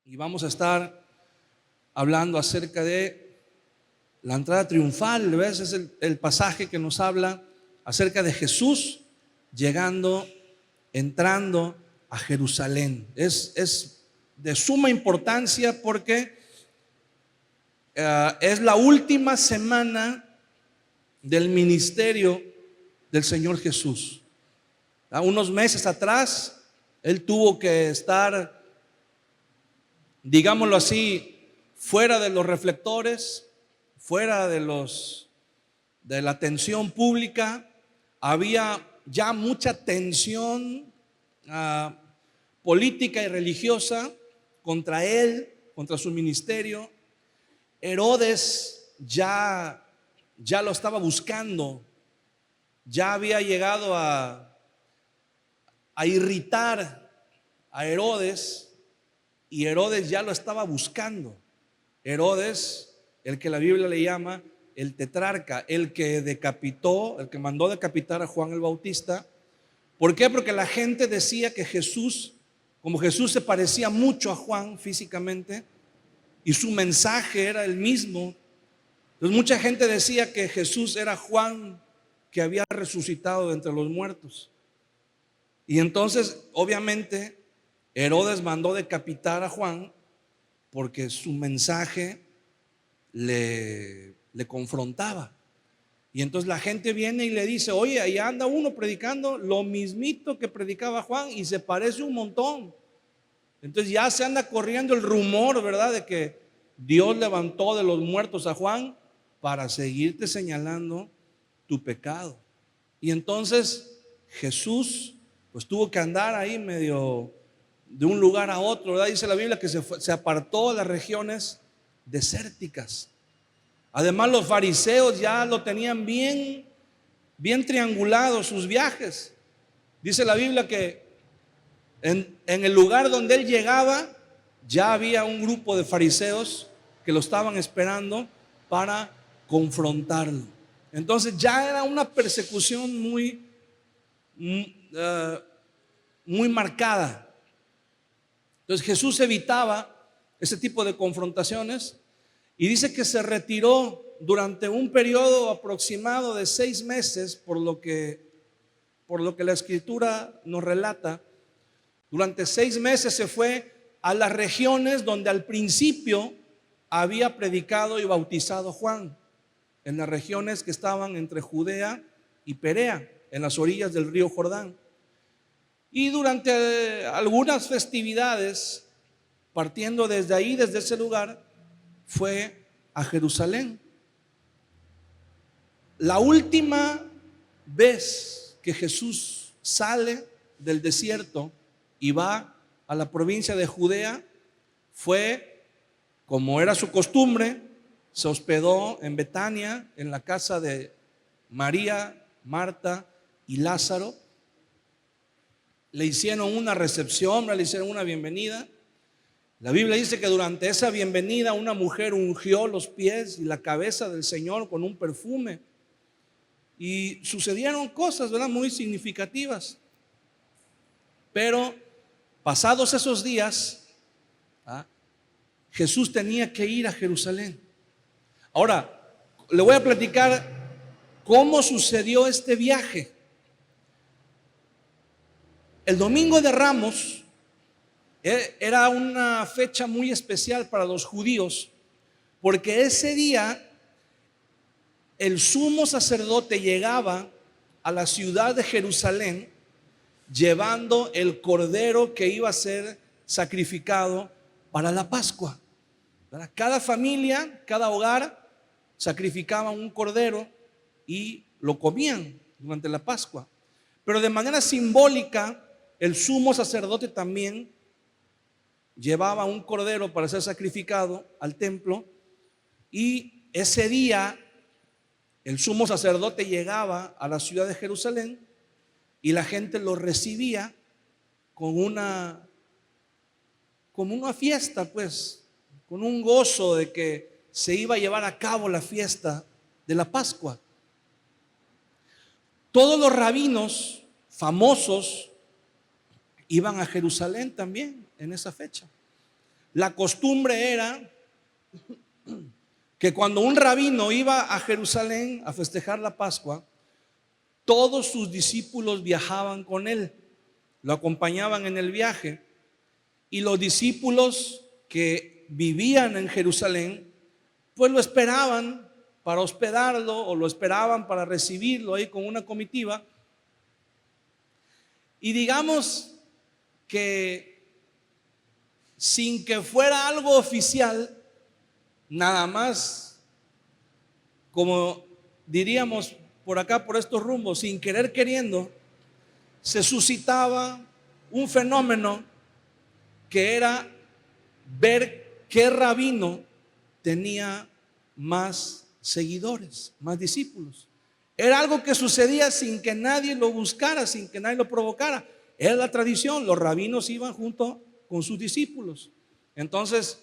Y vamos a estar hablando acerca de la entrada triunfal. ¿Ves? Es el pasaje que nos habla acerca de Jesús entrando a Jerusalén. Es de suma importancia porque es la última semana del ministerio del Señor Jesús. Unos meses atrás, Él tuvo que estar, digámoslo así, fuera de los reflectores, fuera de la atención pública. Había ya mucha tensión política y religiosa contra él, contra su ministerio. Herodes ya lo estaba buscando, ya había llegado a irritar a Herodes, y Herodes ya lo estaba buscando. Herodes, el que la Biblia le llama el tetrarca, el que mandó decapitar a Juan el Bautista. ¿Por qué? Porque la gente decía que como Jesús se parecía mucho a Juan físicamente y su mensaje era el mismo, entonces mucha gente decía que Jesús era Juan que había resucitado de entre los muertos. Y entonces, obviamente, Herodes mandó decapitar a Juan porque su mensaje le confrontaba. Y entonces la gente viene y le dice: oye, ahí anda uno predicando lo mismito que predicaba Juan y se parece un montón. Entonces ya se anda corriendo el rumor, ¿verdad?, de que Dios levantó de los muertos a Juan para seguirte señalando tu pecado. Y entonces Jesús pues tuvo que andar ahí medio de un lugar a otro, ¿verdad? Dice la Biblia que se apartó de las regiones desérticas. Además, los fariseos ya lo tenían bien triangulado sus viajes. Dice la Biblia que en el lugar donde él llegaba ya había un grupo de fariseos que lo estaban esperando para confrontarlo. Entonces ya era una persecución muy marcada. Entonces Jesús evitaba ese tipo de confrontaciones y dice que se retiró durante un periodo aproximado de 6 meses, por lo que la Escritura nos relata. Durante 6 meses se fue a las regiones donde al principio había predicado y bautizado Juan, en las regiones que estaban entre Judea y Perea, en las orillas del río Jordán. Y durante algunas festividades, partiendo desde ahí, desde ese lugar, fue a Jerusalén. La última vez que Jesús sale del desierto y va a la provincia de Judea fue, como era su costumbre, se hospedó en Betania, en la casa de María, Marta y Lázaro. Le hicieron una recepción, le hicieron una bienvenida. La Biblia dice que durante esa bienvenida una mujer ungió los pies y la cabeza del Señor con un perfume. Y sucedieron cosas, ¿verdad?, muy significativas. Pero pasados esos días, Jesús tenía que ir a Jerusalén. Ahora, le voy a platicar cómo sucedió este viaje. El Domingo de Ramos era una fecha muy especial para los judíos, porque ese día el sumo sacerdote llegaba a la ciudad de Jerusalén llevando el cordero que iba a ser sacrificado para la Pascua. Cada familia, cada hogar sacrificaba un cordero y lo comían durante la Pascua. Pero de manera simbólica, el sumo sacerdote también llevaba un cordero para ser sacrificado al templo, y ese día el sumo sacerdote llegaba a la ciudad de Jerusalén y la gente lo recibía con una fiesta, pues, con un gozo de que se iba a llevar a cabo la fiesta de la Pascua. Todos los rabinos famosos iban a Jerusalén también en esa fecha. la costumbre era que cuando un rabino iba a Jerusalén a festejar la Pascua, todos sus discípulos viajaban con él, lo acompañaban en el viaje, y los discípulos que vivían en Jerusalén, pues lo esperaban para hospedarlo o lo esperaban para recibirlo ahí con una comitiva. Y digamos que sin que fuera algo oficial, nada más, como diríamos por acá, por estos rumbos, sin querer queriendo, se suscitaba un fenómeno que era ver qué rabino tenía más seguidores, más discípulos. Era algo que sucedía sin que nadie lo buscara, sin que nadie lo provocara. Era la tradición, los rabinos iban junto con sus discípulos. Entonces,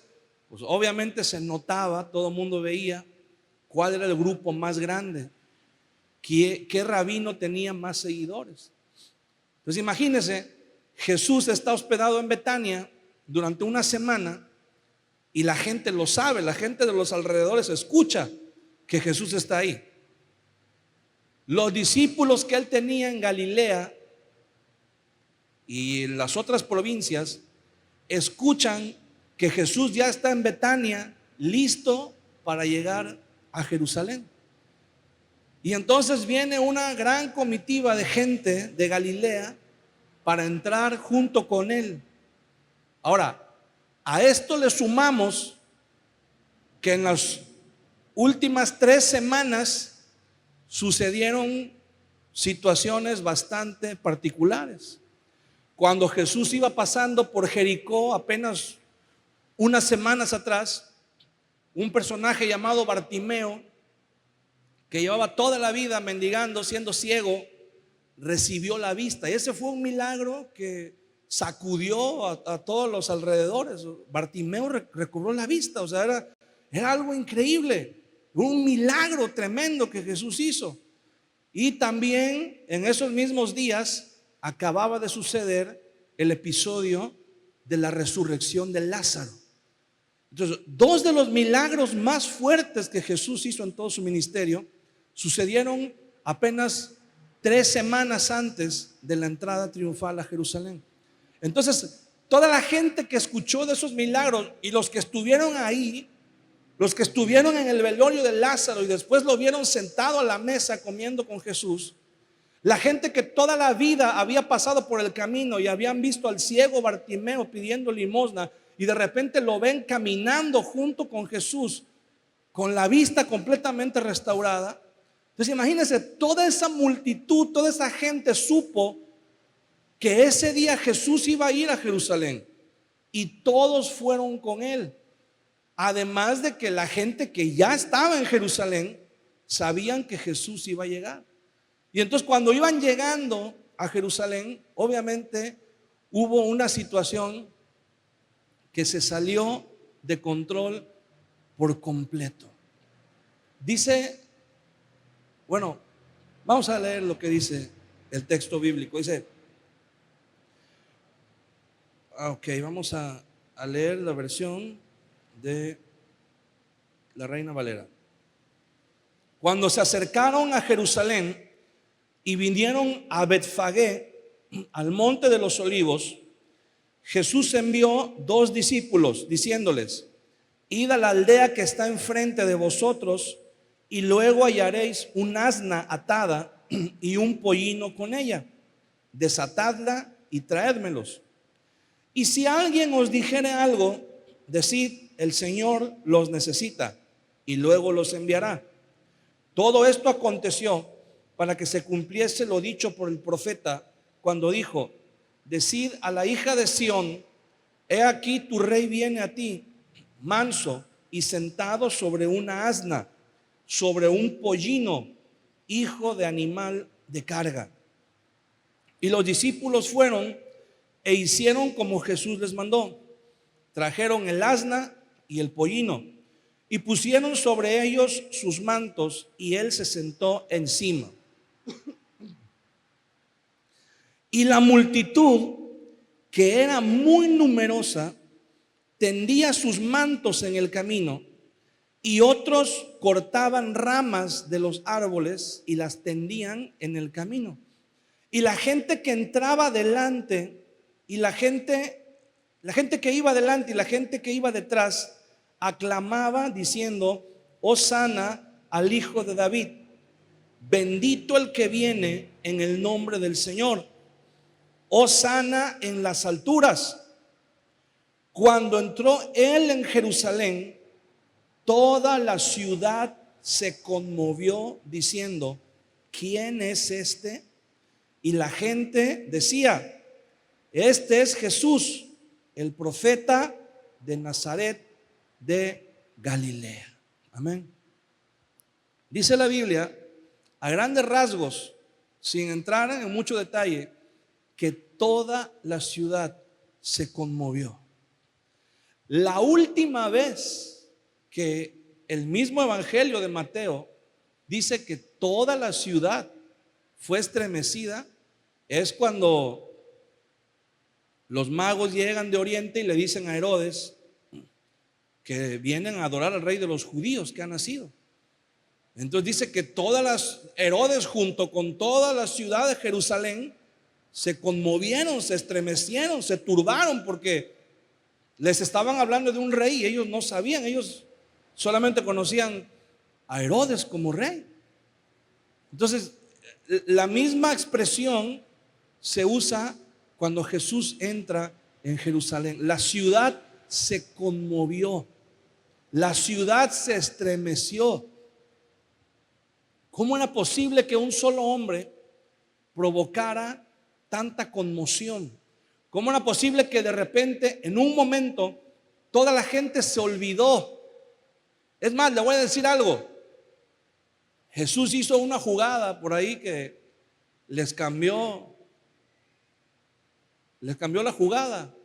pues obviamente se notaba, todo el mundo veía cuál era el grupo más grande, qué rabino tenía más seguidores. Entonces imagínense, Jesús está hospedado en Betania durante una semana y la gente lo sabe, la gente de los alrededores escucha que Jesús está ahí. Los discípulos que él tenía en Galilea y en las otras provincias escuchan que Jesús ya está en Betania, listo para llegar a Jerusalén. Y entonces viene una gran comitiva de gente de Galilea para entrar junto con él. Ahora, a esto le sumamos que en las últimas 3 semanas sucedieron situaciones bastante particulares. Cuando Jesús iba pasando por Jericó apenas unas semanas atrás, un personaje llamado Bartimeo, que llevaba toda la vida mendigando, siendo ciego, recibió la vista. Y ese fue un milagro que sacudió a todos los alrededores. Bartimeo recobró la vista. O sea, era algo increíble, un milagro tremendo que Jesús hizo. Y también en esos mismos días acababa de suceder el episodio de la resurrección de Lázaro. Entonces, 2 de los milagros más fuertes que Jesús hizo en todo su ministerio sucedieron apenas 3 semanas antes de la entrada triunfal a Jerusalén. Entonces, toda la gente que escuchó de esos milagros y los que estuvieron ahí, los que estuvieron en el velorio de Lázaro y después lo vieron sentado a la mesa comiendo con Jesús, la gente que toda la vida había pasado por el camino y habían visto al ciego Bartimeo pidiendo limosna y de repente lo ven caminando junto con Jesús con la vista completamente restaurada. Entonces imagínense, toda esa multitud, toda esa gente supo que ese día Jesús iba a ir a Jerusalén y todos fueron con él. Además de que la gente que ya estaba en Jerusalén sabían que Jesús iba a llegar. Y entonces cuando iban llegando a Jerusalén, obviamente hubo una situación que se salió de control por completo. Dice, bueno, vamos a leer lo que dice el texto bíblico. Dice, vamos a leer la versión de la Reina Valera. Cuando se acercaron a Jerusalén y vinieron a Betfagé, al monte de los olivos, Jesús envió 2 discípulos diciéndoles: id a la aldea que está enfrente de vosotros y luego hallaréis un asna atada y un pollino con ella. Desatadla y traédmelos. Y si alguien os dijere algo, decid: el Señor los necesita, y luego los enviará. Todo esto aconteció para que se cumpliese lo dicho por el profeta cuando dijo: decid a la hija de Sión, he aquí tu rey viene a ti, manso y sentado sobre una asna, sobre un pollino, hijo de animal de carga. Y los discípulos fueron e hicieron como Jesús les mandó. Trajeron el asna y el pollino y pusieron sobre ellos sus mantos, y él se sentó encima. Y la multitud, que era muy numerosa, tendía sus mantos en el camino y otros cortaban ramas de los árboles y las tendían en el camino. Y la gente que entraba adelante y la gente que iba adelante y la gente que iba detrás aclamaba diciendo: Hosana al Hijo de David, bendito el que viene en el nombre del Señor, Hosana en las alturas. Cuando entró él en Jerusalén, toda la ciudad se conmovió diciendo: ¿quién es este? Y la gente decía: este es Jesús, el profeta de Nazaret de Galilea. Amén. Dice la Biblia, a grandes rasgos, sin entrar en mucho detalle, que toda la ciudad se conmovió. La última vez que el mismo evangelio de Mateo dice que toda la ciudad fue estremecida es cuando los magos llegan de Oriente y le dicen a Herodes que vienen a adorar al rey de los judíos que ha nacido. Entonces dice que Herodes junto con toda la ciudad de Jerusalén se conmovieron, se estremecieron, se turbaron porque les estaban hablando de un rey y ellos no sabían, ellos solamente conocían a Herodes como rey. Entonces, la misma expresión se usa cuando Jesús entra en Jerusalén. La ciudad se conmovió, la ciudad se estremeció. ¿Cómo era posible que un solo hombre provocara tanta conmoción? ¿Cómo era posible que de repente, en un momento, toda la gente se olvidó? Es más, le voy a decir algo. Jesús hizo una jugada por ahí que les cambió la jugada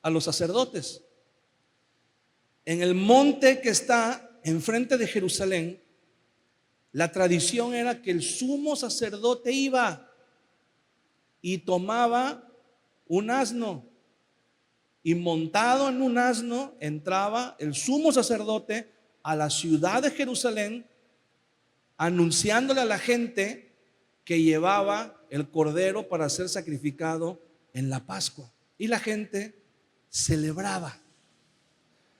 a los sacerdotes. En el monte que está enfrente de Jerusalén, la tradición era que el sumo sacerdote iba y tomaba un asno, y montado en un asno entraba el sumo sacerdote a la ciudad de Jerusalén, anunciándole a la gente que llevaba el cordero para ser sacrificado en la Pascua, y la gente celebraba.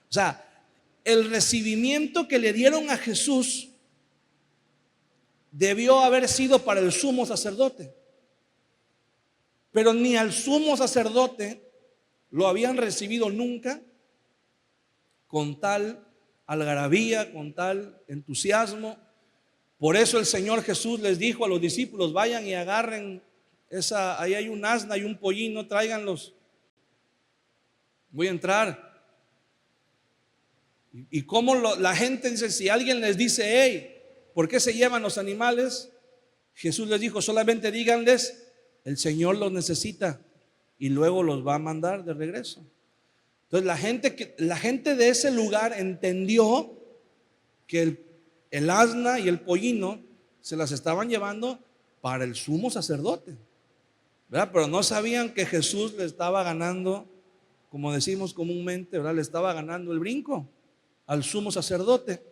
O sea, el recibimiento que le dieron a Jesús debió haber sido para el sumo sacerdote, pero ni al sumo sacerdote lo habían recibido nunca con tal algarabía, con tal entusiasmo. Por eso el Señor Jesús les dijo a los discípulos: vayan y agarren ahí hay un asna y un pollino, tráiganlos, voy a entrar. Y como la gente dice, si alguien les dice: hey, ¿por qué se llevan los animales? Jesús les dijo: solamente díganles, el Señor los necesita y luego los va a mandar de regreso. Entonces la gente de ese lugar entendió que el asna y el pollino se las estaban llevando para el sumo sacerdote, ¿verdad? Pero no sabían que Jesús le estaba ganando, como decimos comúnmente, ¿verdad? Le estaba ganando el brinco al sumo sacerdote.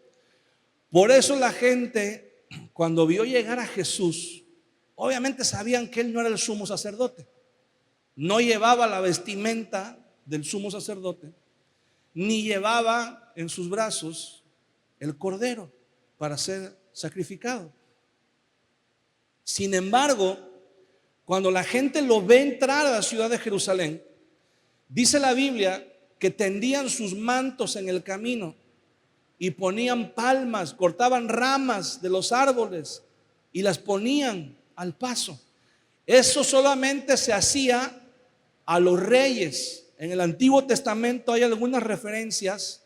Por eso la gente, cuando vio llegar a Jesús, obviamente sabían que él no era el sumo sacerdote, no llevaba la vestimenta del sumo sacerdote, ni llevaba en sus brazos el cordero para ser sacrificado. Sin embargo, cuando la gente lo ve entrar a la ciudad de Jerusalén, dice la Biblia que tendían sus mantos en el camino y ponían palmas, cortaban ramas de los árboles y las ponían al paso. Eso solamente se hacía a los reyes. En el Antiguo Testamento hay algunas referencias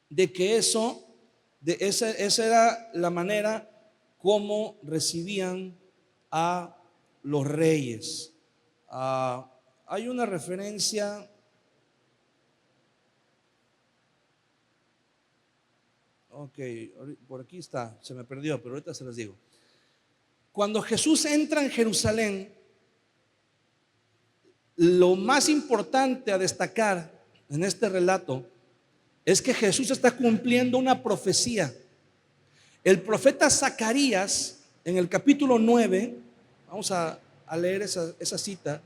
de que esa era la manera como recibían a los reyes. Hay una referencia, ok, por aquí está, se me perdió, pero ahorita se las digo. Cuando Jesús entra en Jerusalén, lo más importante a destacar en este relato es que Jesús está cumpliendo una profecía. El profeta Zacarías, en el capítulo 9, vamos a leer esa cita.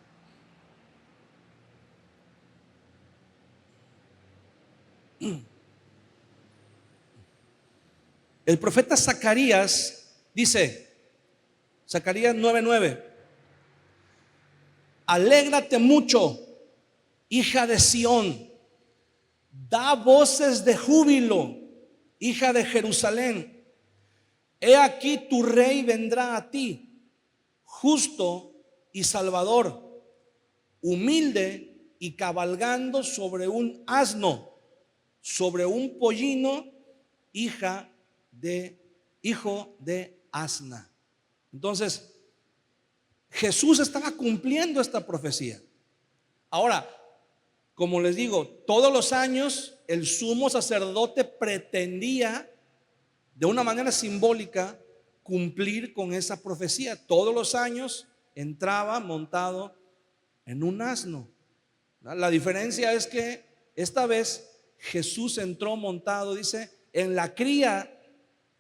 El profeta Zacarías dice, Zacarías 9:9, alégrate mucho, hija de Sión, da voces de júbilo, hija de Jerusalén. He aquí tu rey vendrá a ti, justo y salvador, humilde y cabalgando sobre un asno, sobre un pollino, hijo de asna. Entonces, Jesús estaba cumpliendo esta profecía. Ahora, como les digo, todos los años el sumo sacerdote pretendía, de una manera simbólica, cumplir con esa profecía. Todos los años entraba montado en un asno. La diferencia es que esta vez Jesús entró montado, dice, en la cría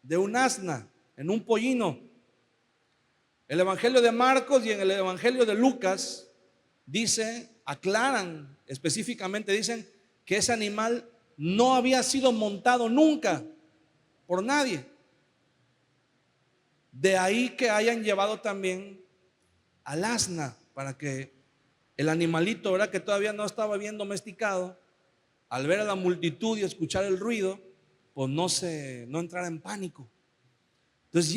de un asna, en un pollino. El evangelio de Marcos y en el evangelio de Lucas aclaran específicamente, dicen que ese animal no había sido montado nunca por nadie. De ahí que hayan llevado también al asna, para que el animalito, ¿verdad?, que todavía no estaba bien domesticado, al ver a la multitud y escuchar el ruido, pues no entrara en pánico. Entonces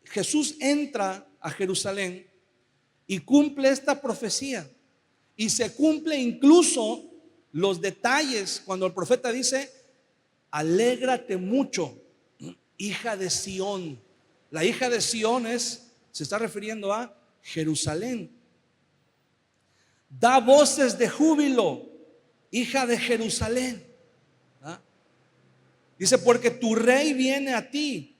Jesús entra a Jerusalén y cumple esta profecía. Y se cumple incluso los detalles cuando el profeta dice, alégrate mucho, hija de Sión. La hija de Sión se está refiriendo a Jerusalén. Da voces de júbilo, hija de Jerusalén. ¿Ah? Dice, porque tu rey viene a ti,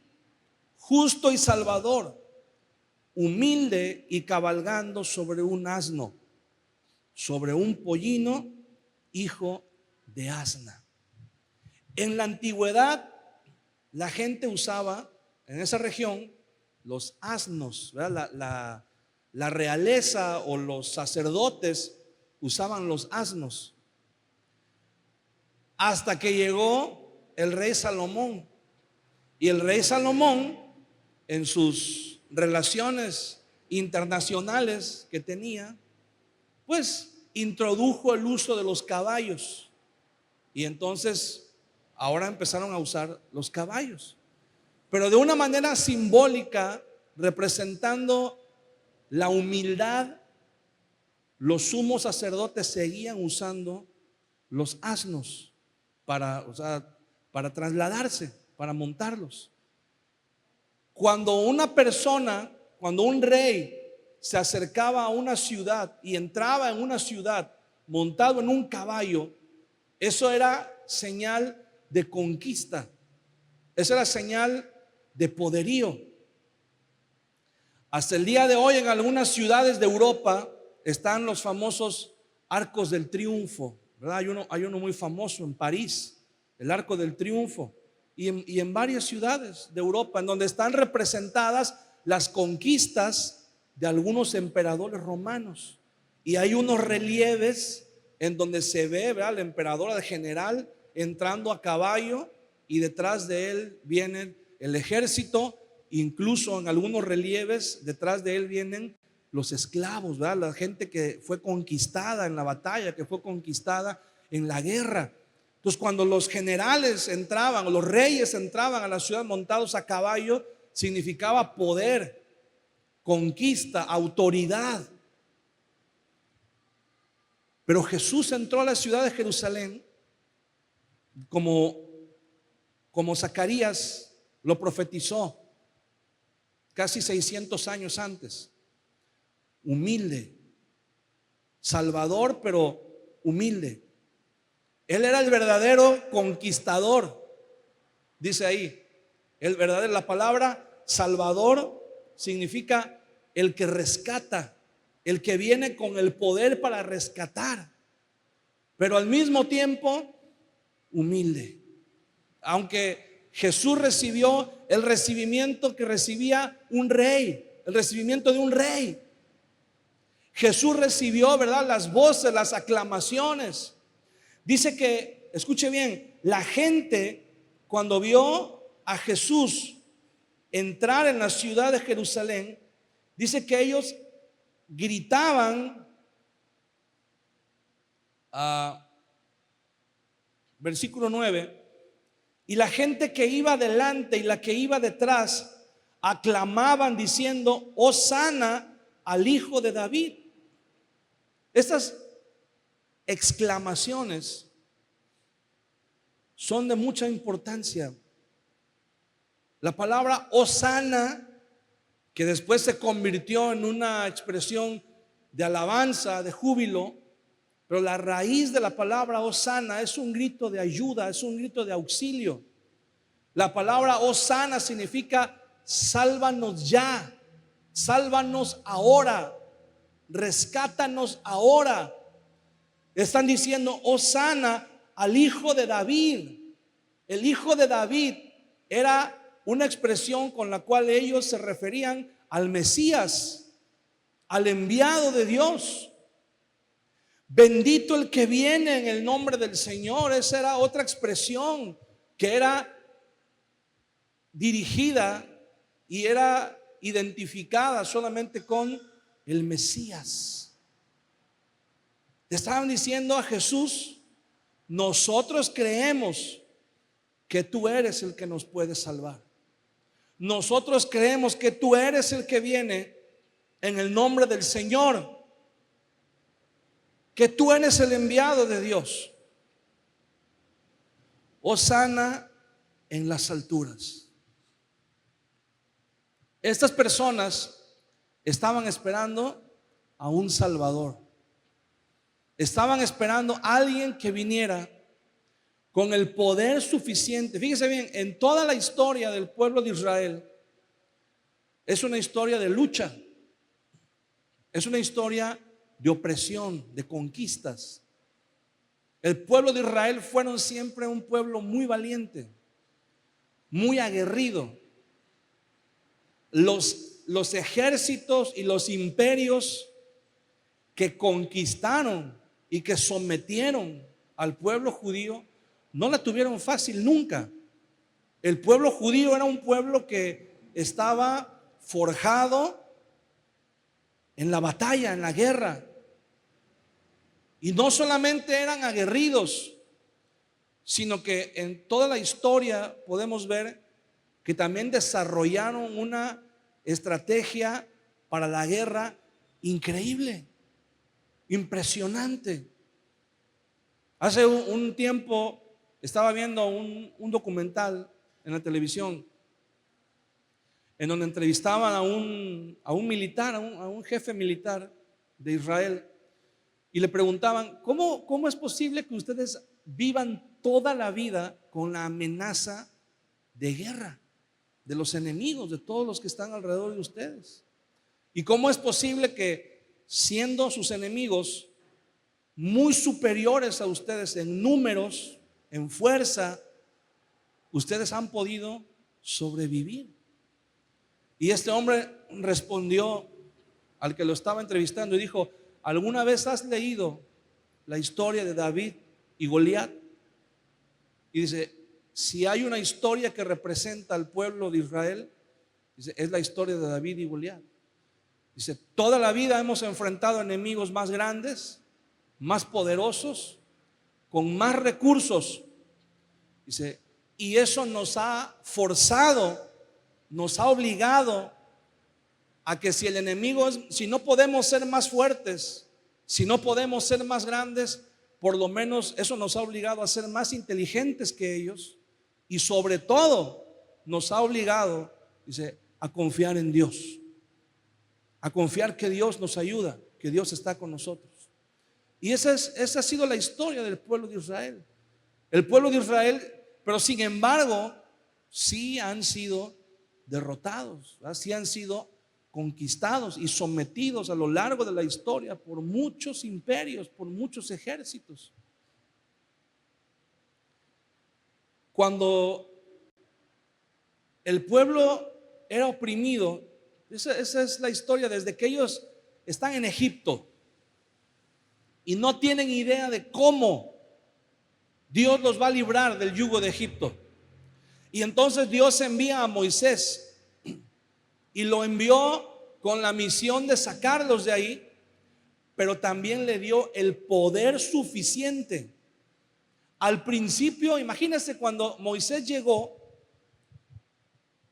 justo y salvador, humilde y cabalgando sobre un asno, sobre un pollino, hijo de asna. En la antigüedad, la gente usaba en esa región los asnos, ¿verdad? La realeza o los sacerdotes usaban los asnos, hasta que llegó el rey Salomón. Y el rey Salomón, en sus relaciones internacionales que tenía, pues introdujo el uso de los caballos. Y entonces ahora empezaron a usar los caballos, pero de una manera simbólica, representando la humildad. Los sumos sacerdotes seguían usando los asnos para trasladarse, para montarlos. Cuando un rey se acercaba a una ciudad y entraba en una ciudad montado en un caballo, eso era señal de conquista, eso era señal de poderío. Hasta el día de hoy en algunas ciudades de Europa están los famosos arcos del triunfo, ¿verdad? Hay uno muy famoso en París, el Arco del Triunfo, y en varias ciudades de Europa, en donde están representadas las conquistas de algunos emperadores romanos. Y hay unos relieves en donde se ve, ¿verdad?, al emperador, al general, entrando a caballo, y detrás de él viene el ejército. Incluso en algunos relieves detrás de él vienen los esclavos, ¿verdad?, la gente que fue conquistada en la batalla, que fue conquistada en la guerra. Entonces, cuando los generales entraban o los reyes entraban a la ciudad montados a caballo, significaba poder, conquista, autoridad. Pero Jesús entró a la ciudad de Jerusalén como Zacarías lo profetizó casi 600 años antes. Humilde, salvador, pero humilde. Él era el verdadero conquistador, dice ahí. La palabra salvador significa el que rescata, el que viene con el poder para rescatar. pero al mismo tiempo humilde. Aunque Jesús recibió el recibimiento que recibía un rey, el recibimiento de un rey. Jesús recibió, ¿verdad?, las voces, las aclamaciones. Dice que, escuche bien, la gente cuando vio a Jesús entrar en la ciudad de Jerusalén, dice que ellos gritaban, versículo 9, y la gente que iba delante y la que iba detrás aclamaban diciendo: Hosana al Hijo de David. Estas exclamaciones son de mucha importancia. La palabra Hosana, que después se convirtió en una expresión de alabanza, de júbilo, pero la raíz de la palabra Hosana es un grito de ayuda, es un grito de auxilio. La palabra Hosana significa sálvanos ya, sálvanos ahora, rescátanos ahora. Están diciendo Hosana al Hijo de David. El Hijo de David era una expresión con la cual ellos se referían al Mesías, al enviado de Dios. Bendito el que viene en el nombre del Señor. Esa era otra expresión que era dirigida y era identificada solamente con el Mesías. Le estaban diciendo a Jesús: nosotros creemos que tú eres el que nos puede salvar. Nosotros creemos que tú eres el que viene en el nombre del Señor, que tú eres el enviado de Dios. Hosana en las alturas. Estas personas estaban esperando a un Salvador. Estaban esperando a alguien que viniera con el poder suficiente. Fíjese bien, en toda la historia del pueblo de Israel es una historia de lucha, es una historia de opresión, de conquistas. El pueblo de Israel fueron siempre un pueblo muy valiente, muy aguerrido. Los ejércitos y los imperios que conquistaron y que sometieron al pueblo judío no la tuvieron fácil nunca. El pueblo judío era un pueblo que estaba forjado en la batalla, en la guerra. Y no solamente eran aguerridos, sino que en toda la historia podemos ver que también desarrollaron una estrategia para la guerra increíble, impresionante. Hace un tiempo estaba viendo un documental en la televisión en donde entrevistaban a un militar, a un jefe militar de Israel, y le preguntaban: ¿cómo es posible que ustedes vivan toda la vida con la amenaza de guerra de los enemigos, de todos los que están alrededor de ustedes? ¿Y cómo es posible que, siendo sus enemigos muy superiores a ustedes en números, en fuerza, ustedes han podido sobrevivir? Y este hombre respondió al que lo estaba entrevistando y dijo: ¿alguna vez has leído la historia de David y Goliat? Y dice: si hay una historia que representa al pueblo de Israel, dice, es la historia de David y Goliat. Dice: toda la vida hemos enfrentado enemigos más grandes, más poderosos, con más recursos. Dice, y eso nos ha forzado, nos ha obligado a que si el enemigo si no podemos ser más fuertes, si no podemos ser más grandes, por lo menos eso nos ha obligado a ser más inteligentes que ellos, y sobre todo nos ha obligado, dice, a confiar en Dios, a confiar que Dios nos ayuda, que Dios está con nosotros. Y esa ha sido la historia del pueblo de Israel. El pueblo de Israel, pero sin embargo, sí han sido derrotados, sí han sido conquistados y sometidos a lo largo de la historia por muchos imperios, por muchos ejércitos. Cuando el pueblo era oprimido, esa es la historia, desde que ellos están en Egipto y no tienen idea de cómo Dios los va a librar del yugo de Egipto. Y entonces Dios envía a Moisés y lo envió con la misión de sacarlos de ahí, pero también le dio el poder suficiente. Al principio, imagínense cuando Moisés llegó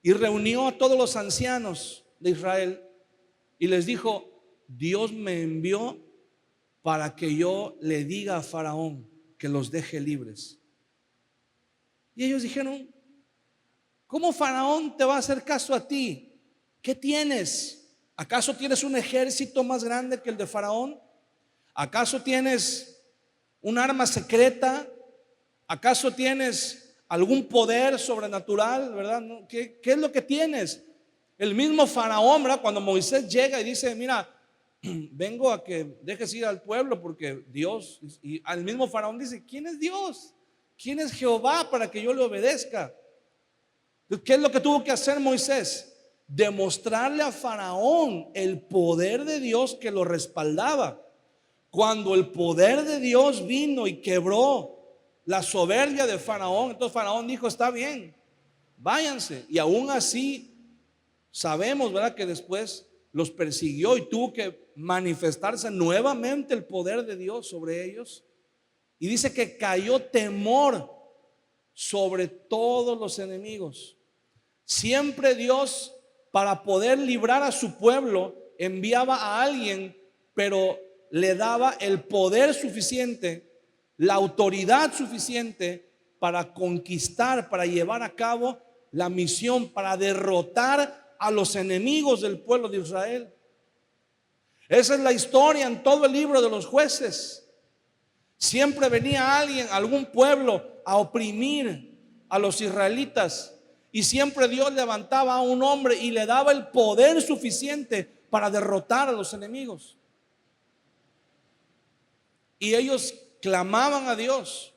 y reunió a todos los ancianos de Israel y les dijo: Dios me envió para que yo le diga a Faraón que los deje libres. Y ellos dijeron: ¿cómo Faraón te va a hacer caso a ti? ¿Qué tienes? ¿Acaso tienes un ejército más grande que el de Faraón? ¿Acaso tienes un arma secreta? ¿Acaso tienes algún poder sobrenatural, verdad? ¿Qué es lo que tienes? El mismo Faraón, ¿verdad? Cuando Moisés llega y dice: mira, vengo a que dejes ir al pueblo porque Dios, y al mismo Faraón dice: ¿quién es Dios? ¿Quién es Jehová para que yo le obedezca? ¿Qué es lo que tuvo que hacer Moisés? Demostrarle a Faraón el poder de Dios que lo respaldaba. Cuando el poder de Dios vino y quebró la soberbia de Faraón, entonces Faraón dijo: está bien, váyanse. Y aún así sabemos, ¿verdad?, que después los persiguió y tuvo que manifestarse nuevamente el poder de Dios sobre ellos. Y dice que cayó temor sobre todos los enemigos. Siempre Dios, para poder librar a su pueblo, enviaba a alguien, pero le daba el poder suficiente, la autoridad suficiente para conquistar, para llevar a cabo la misión, para derrotar a los enemigos del pueblo de Israel. Esa es la historia en todo el libro de los Jueces. Siempre venía alguien, algún pueblo, a oprimir a los israelitas, y siempre Dios levantaba a un hombre y le daba el poder suficiente para derrotar a los enemigos. Y ellos clamaban a Dios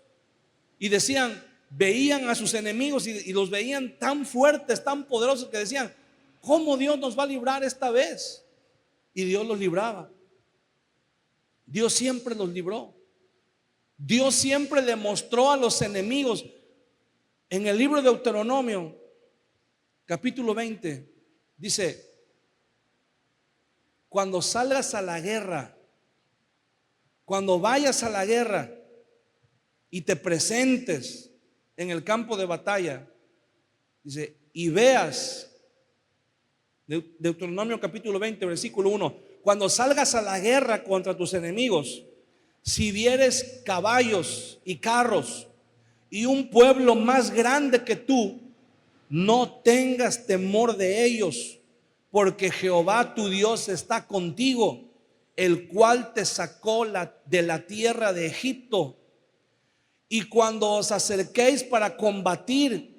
y decían, veían a sus enemigos y los veían tan fuertes, tan poderosos, que decían: ¿cómo Dios nos va a librar esta vez? Y Dios los libraba. Dios siempre los libró. Dios siempre le mostró a los enemigos. En el libro de Deuteronomio, capítulo 20, dice: cuando salgas a la guerra, cuando vayas a la guerra y te presentes en el campo de batalla, dice, y veas, Deuteronomio capítulo 20, versículo 1, cuando salgas a la guerra contra tus enemigos, si vieres caballos y carros y un pueblo más grande que tú, no tengas temor de ellos, porque Jehová tu Dios está contigo, el cual te sacó de la tierra de Egipto. Y cuando os acerquéis para combatir,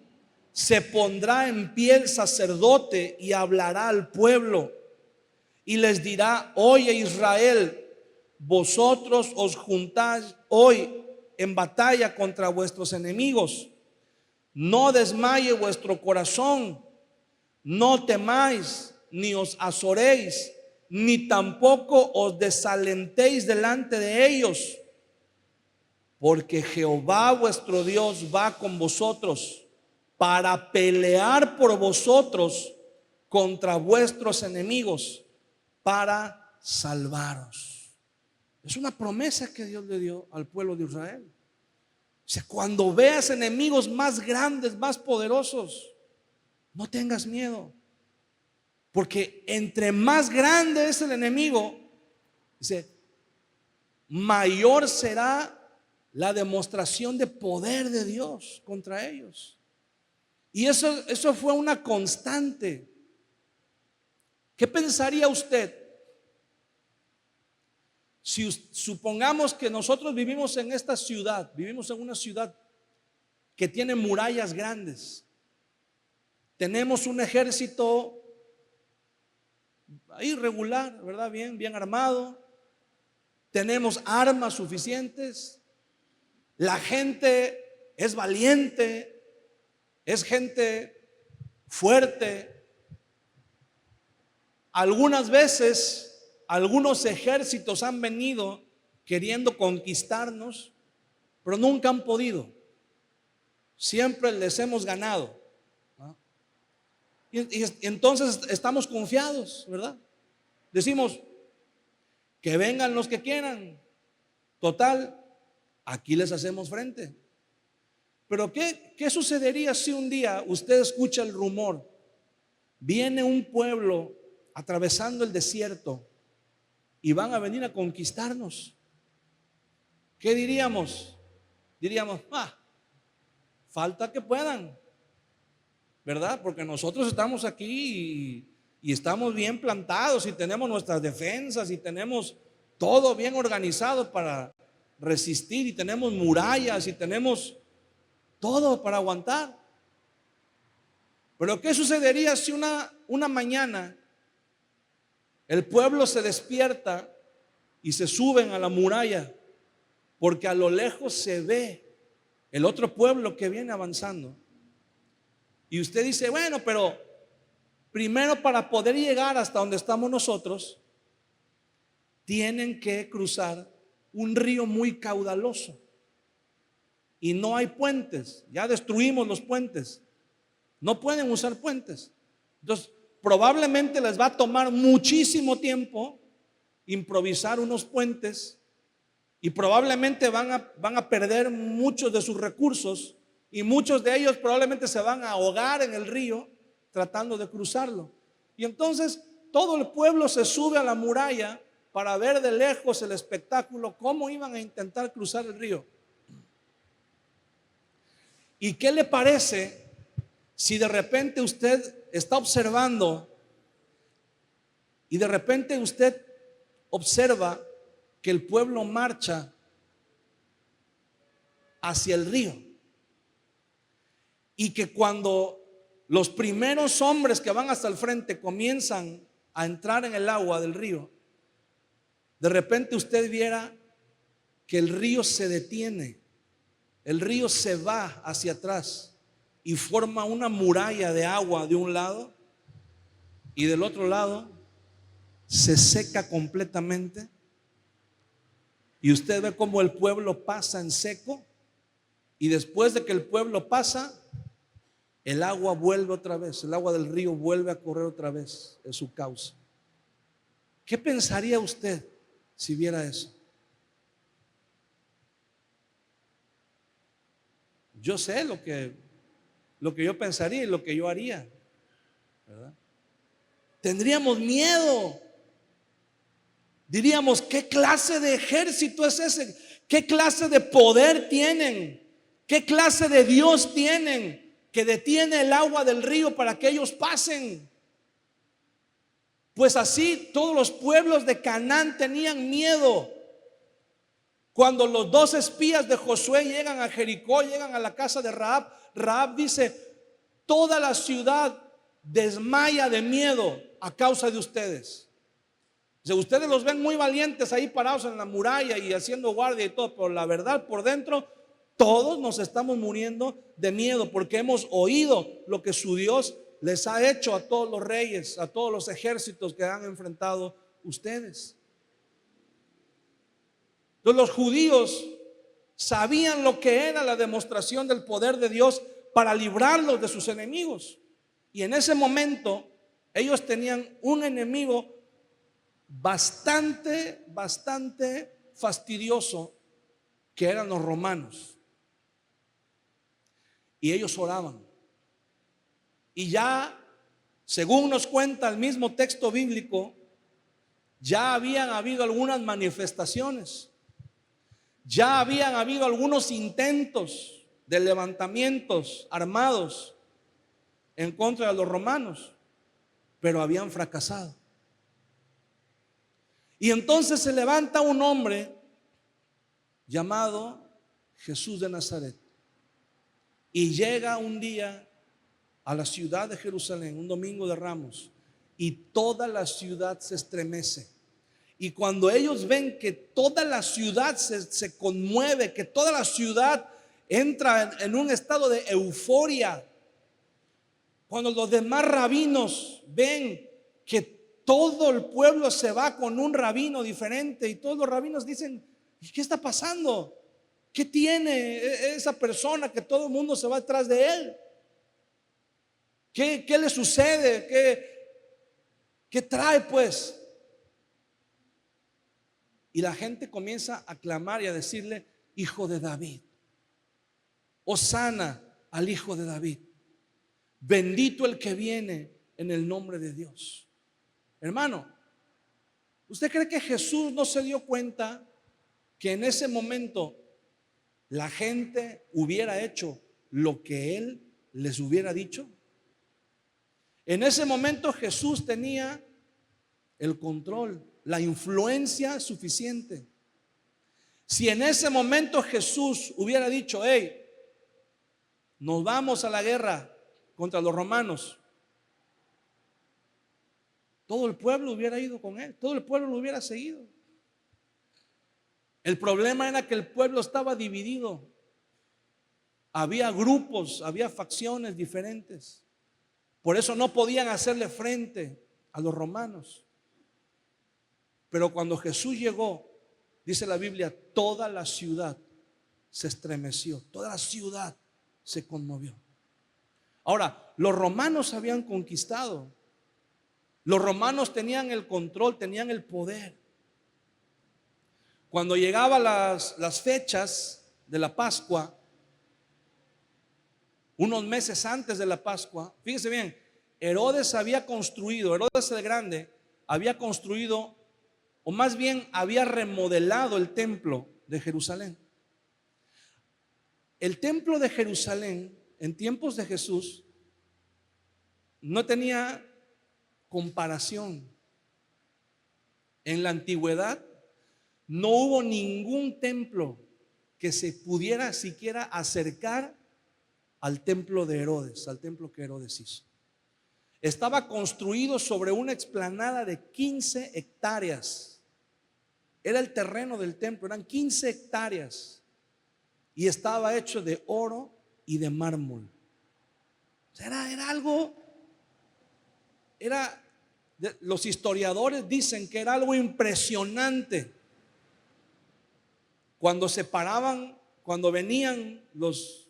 se pondrá en pie el sacerdote y hablará al pueblo y les dirá: oye Israel, vosotros os juntáis hoy en batalla contra vuestros enemigos. No desmaye vuestro corazón, no temáis, ni os azoréis, ni tampoco os desalentéis delante de ellos, porque Jehová vuestro Dios va con vosotros para pelear por vosotros contra vuestros enemigos, para salvaros. Es una promesa que Dios le dio al pueblo de Israel. O sea, cuando veas enemigos más grandes, más poderosos, no tengas miedo, porque entre más grande es el enemigo, dice, mayor será la demostración de poder de Dios contra ellos. Y eso fue una constante. ¿Qué pensaría usted si supongamos que nosotros vivimos en esta ciudad, vivimos en una ciudad que tiene murallas grandes, tenemos un ejército ahí regular, ¿verdad? Bien armado, tenemos armas suficientes, la gente es valiente, es gente fuerte. Algunas veces, algunos ejércitos han venido queriendo conquistarnos, pero nunca han podido. Siempre les hemos ganado, ¿no? Y entonces estamos confiados, ¿verdad? Decimos, que vengan los que quieran. Total, aquí les hacemos frente. Pero ¿qué sucedería si un día usted escucha el rumor? Viene un pueblo atravesando el desierto y van a venir a conquistarnos. ¿Qué diríamos? Diríamos, falta que puedan, ¿verdad? Porque nosotros estamos aquí y estamos bien plantados y tenemos nuestras defensas y tenemos todo bien organizado para resistir y tenemos murallas y tenemos todo para aguantar. Pero ¿qué sucedería si una mañana el pueblo se despierta y se suben a la muralla? Porque a lo lejos se ve el otro pueblo que viene avanzando. Y usted dice, bueno, pero primero, para poder llegar hasta donde estamos nosotros, tienen que cruzar un río muy caudaloso. Y no hay puentes. Ya destruimos los puentes. No pueden usar puentes. Entonces, probablemente les va a tomar muchísimo tiempo improvisar unos puentes. Y probablemente van a perder muchos de sus recursos. Y muchos de ellos probablemente se van a ahogar en el río tratando de cruzarlo. Y entonces todo el pueblo se sube a la muralla para ver de lejos el espectáculo, cómo iban a intentar cruzar el río. ¿Y qué le parece si de repente usted está observando y de repente usted observa que el pueblo marcha hacia el río? Y que cuando los primeros hombres que van hasta el frente comienzan a entrar en el agua del río, de repente usted viera que el río se detiene, el río se va hacia atrás y forma una muralla de agua de un lado, y del otro lado se seca completamente, y usted ve cómo el pueblo pasa en seco, y después de que el pueblo pasa, el agua vuelve otra vez, el agua del río vuelve a correr otra vez en su cauce. ¿Qué pensaría usted si viera eso? Yo sé lo que yo pensaría y lo que yo haría, ¿verdad? Tendríamos miedo. Diríamos, ¿qué clase de ejército es ese? ¿Qué clase de poder tienen? ¿Qué clase de Dios tienen que detiene el agua del río para que ellos pasen? Pues así todos los pueblos de Canaán tenían miedo. Cuando los dos espías de Josué llegan a Jericó, llegan a la casa de Rahab, Rahab dice, toda la ciudad desmaya de miedo a causa de ustedes. Dice, ustedes los ven muy valientes ahí parados en la muralla y haciendo guardia y todo, pero la verdad por dentro todos nos estamos muriendo de miedo porque hemos oído lo que su Dios les ha hecho a todos los reyes, a todos los ejércitos que han enfrentado ustedes. Entonces los judíos sabían lo que era la demostración del poder de Dios para librarlos de sus enemigos. Y en ese momento ellos tenían un enemigo bastante fastidioso, que eran los romanos. Y ellos oraban. Y ya, según nos cuenta el mismo texto bíblico, ya habían habido algunas manifestaciones, ya habían habido algunos intentos de levantamientos armados en contra de los romanos, pero habían fracasado. Y entonces se levanta un hombre llamado Jesús de Nazaret y llega un día a la ciudad de Jerusalén, un domingo de Ramos, y toda la ciudad se estremece. Y cuando ellos ven que toda la ciudad se conmueve, que toda la ciudad entra en un estado de euforia, Cuando los demás rabinos ven que todo el pueblo se va con un rabino diferente y todos los rabinos dicen: ¿y qué está pasando? ¿Qué tiene esa persona que todo el mundo se va detrás de él? ¿Qué le sucede? ¿Qué trae pues? Y la gente comienza a clamar y a decirle: Hijo de David, hosana al Hijo de David, bendito el que viene en el nombre de Dios. Hermano, ¿usted cree que Jesús no se dio cuenta que en ese momento la gente hubiera hecho lo que Él les hubiera dicho? En ese momento Jesús tenía el control, la influencia suficiente. Si en ese momento Jesús hubiera dicho: hey, nos vamos a la guerra contra los romanos, todo el pueblo hubiera ido con él, todo el pueblo lo hubiera seguido. El problema era que el pueblo estaba dividido. Había grupos, había facciones diferentes. Por eso no podían hacerle frente a los romanos. Pero cuando Jesús llegó, dice la Biblia, toda la ciudad se estremeció, toda la ciudad se conmovió. Ahora, los romanos habían conquistado. Los romanos tenían el control, tenían el poder. Cuando llegaban las fechas de la Pascua, unos meses antes de la Pascua, fíjese bien, Herodes el Grande había construido, o más bien había remodelado el templo de Jerusalén. El templo de Jerusalén en tiempos de Jesús no tenía comparación. En la antigüedad no hubo ningún templo que se pudiera siquiera acercar al templo de Herodes, al templo que Herodes hizo. Estaba construido sobre una explanada de 15 hectáreas. Era el terreno del templo, eran 15 hectáreas. Y estaba hecho de oro y de mármol. Era algo, los historiadores dicen que era algo impresionante. Cuando venían los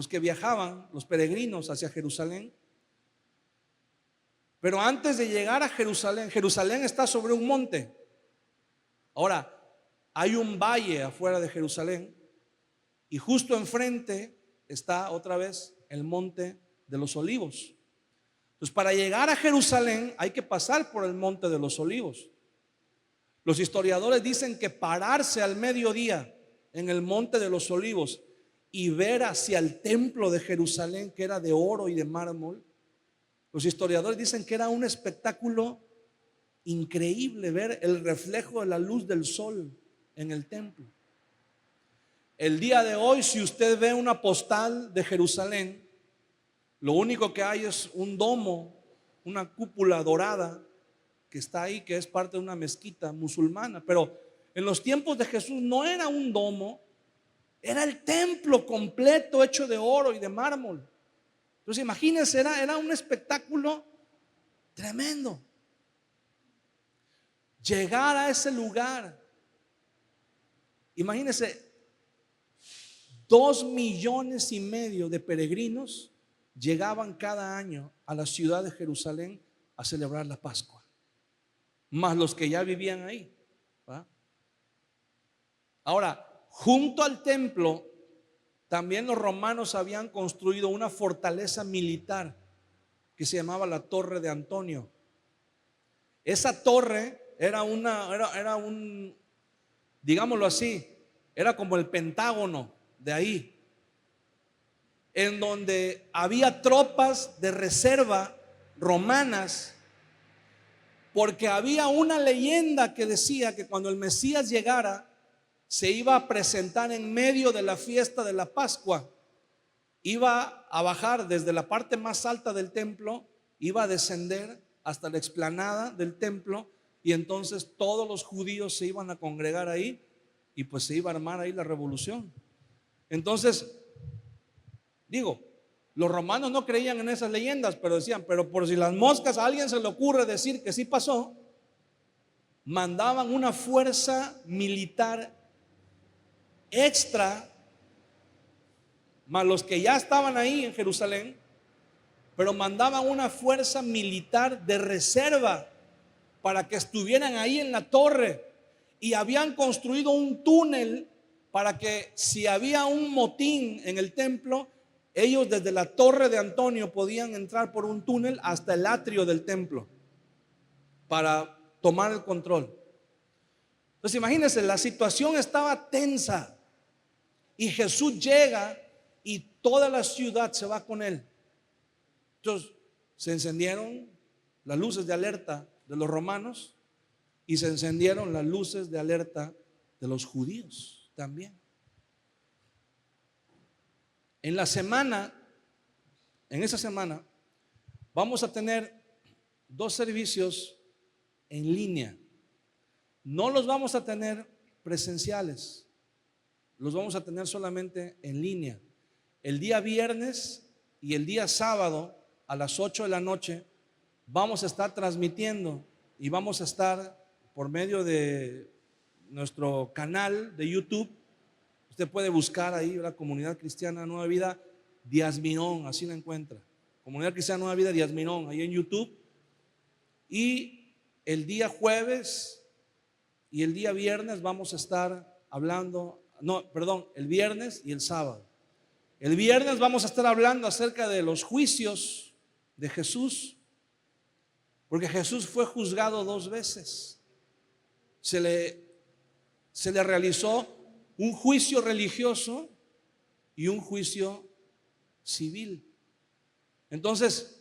que viajaban, los peregrinos hacia Jerusalén. Pero antes de llegar a Jerusalén, Jerusalén está sobre un monte. Ahora, hay un valle afuera de Jerusalén y justo enfrente está otra vez el monte de los Olivos. Entonces, para llegar a Jerusalén hay que pasar por el monte de los Olivos. Los historiadores dicen que pararse al mediodía en el monte de los Olivos y ver hacia el templo de Jerusalén, que era de oro y de mármol, los historiadores dicen que era un espectáculo increíble ver el reflejo de la luz del sol en el templo. El día de hoy, si usted ve una postal de Jerusalén, lo único que hay es un domo, una cúpula dorada que está ahí, que es parte de una mezquita musulmana. Pero en los tiempos de Jesús no era un domo, era el templo completo hecho de oro y de mármol. Entonces imagínense, era un espectáculo tremendo. Llegar a ese lugar, imagínense, 2,5 millones de peregrinos llegaban cada año a la ciudad de Jerusalén a celebrar la Pascua, más los que ya vivían ahí, ¿va? Ahora, junto al templo también los romanos habían construido una fortaleza militar que se llamaba la Torre de Antonio. Esa torre era digámoslo así, era como el Pentágono de ahí, en donde había tropas de reserva romanas, porque había una leyenda que decía que cuando el Mesías llegara, se iba a presentar en medio de la fiesta de la Pascua. Iba a bajar desde la parte más alta del templo, iba a descender hasta la explanada del templo, y entonces todos los judíos se iban a congregar ahí y pues se iba a armar ahí la revolución. Entonces, Los romanos no creían en esas leyendas, pero decían, pero por si las moscas a alguien se le ocurre decir que sí pasó, mandaban una fuerza militar extra, más los que ya estaban ahí en Jerusalén, pero mandaban una fuerza militar de reserva para que estuvieran ahí en la torre, y habían construido un túnel para que si había un motín en el templo, ellos desde la torre de Antonio podían entrar por un túnel hasta el atrio del templo para tomar el control. Entonces imagínense, la situación estaba tensa y Jesús llega y toda la ciudad se va con él. Entonces se encendieron las luces de alerta de los romanos y se encendieron las luces de alerta de los judíos también. En esa semana, vamos a tener 2 servicios en línea. No los vamos a tener presenciales, los vamos a tener solamente en línea. El día viernes y el día sábado a las 8 de la noche vamos a estar transmitiendo y vamos a estar por medio de nuestro canal de YouTube. Usted puede buscar ahí la Comunidad Cristiana Nueva Vida Díaz Mirón, así la encuentra. Comunidad Cristiana Nueva Vida Díaz Mirón, ahí en YouTube. Y el día jueves y el día viernes vamos a estar hablando, el viernes y el sábado. El viernes vamos a estar hablando acerca de los juicios de Jesús, porque Jesús fue juzgado 2 veces. Se le realizó un juicio religioso y un juicio civil. Entonces,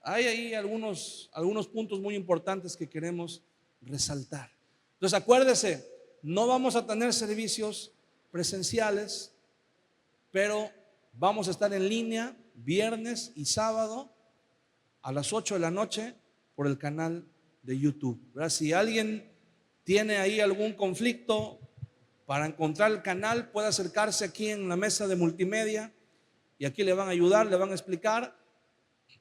hay ahí algunos puntos muy importantes que queremos resaltar. Entonces, acuérdese, no vamos a tener servicios presenciales, pero vamos a estar en línea viernes y sábado a las 8 de la noche por el canal de YouTube. ¿Verdad? Si alguien tiene ahí algún conflicto para encontrar el canal, puede acercarse aquí en la mesa de multimedia y aquí le van a ayudar, le van a explicar.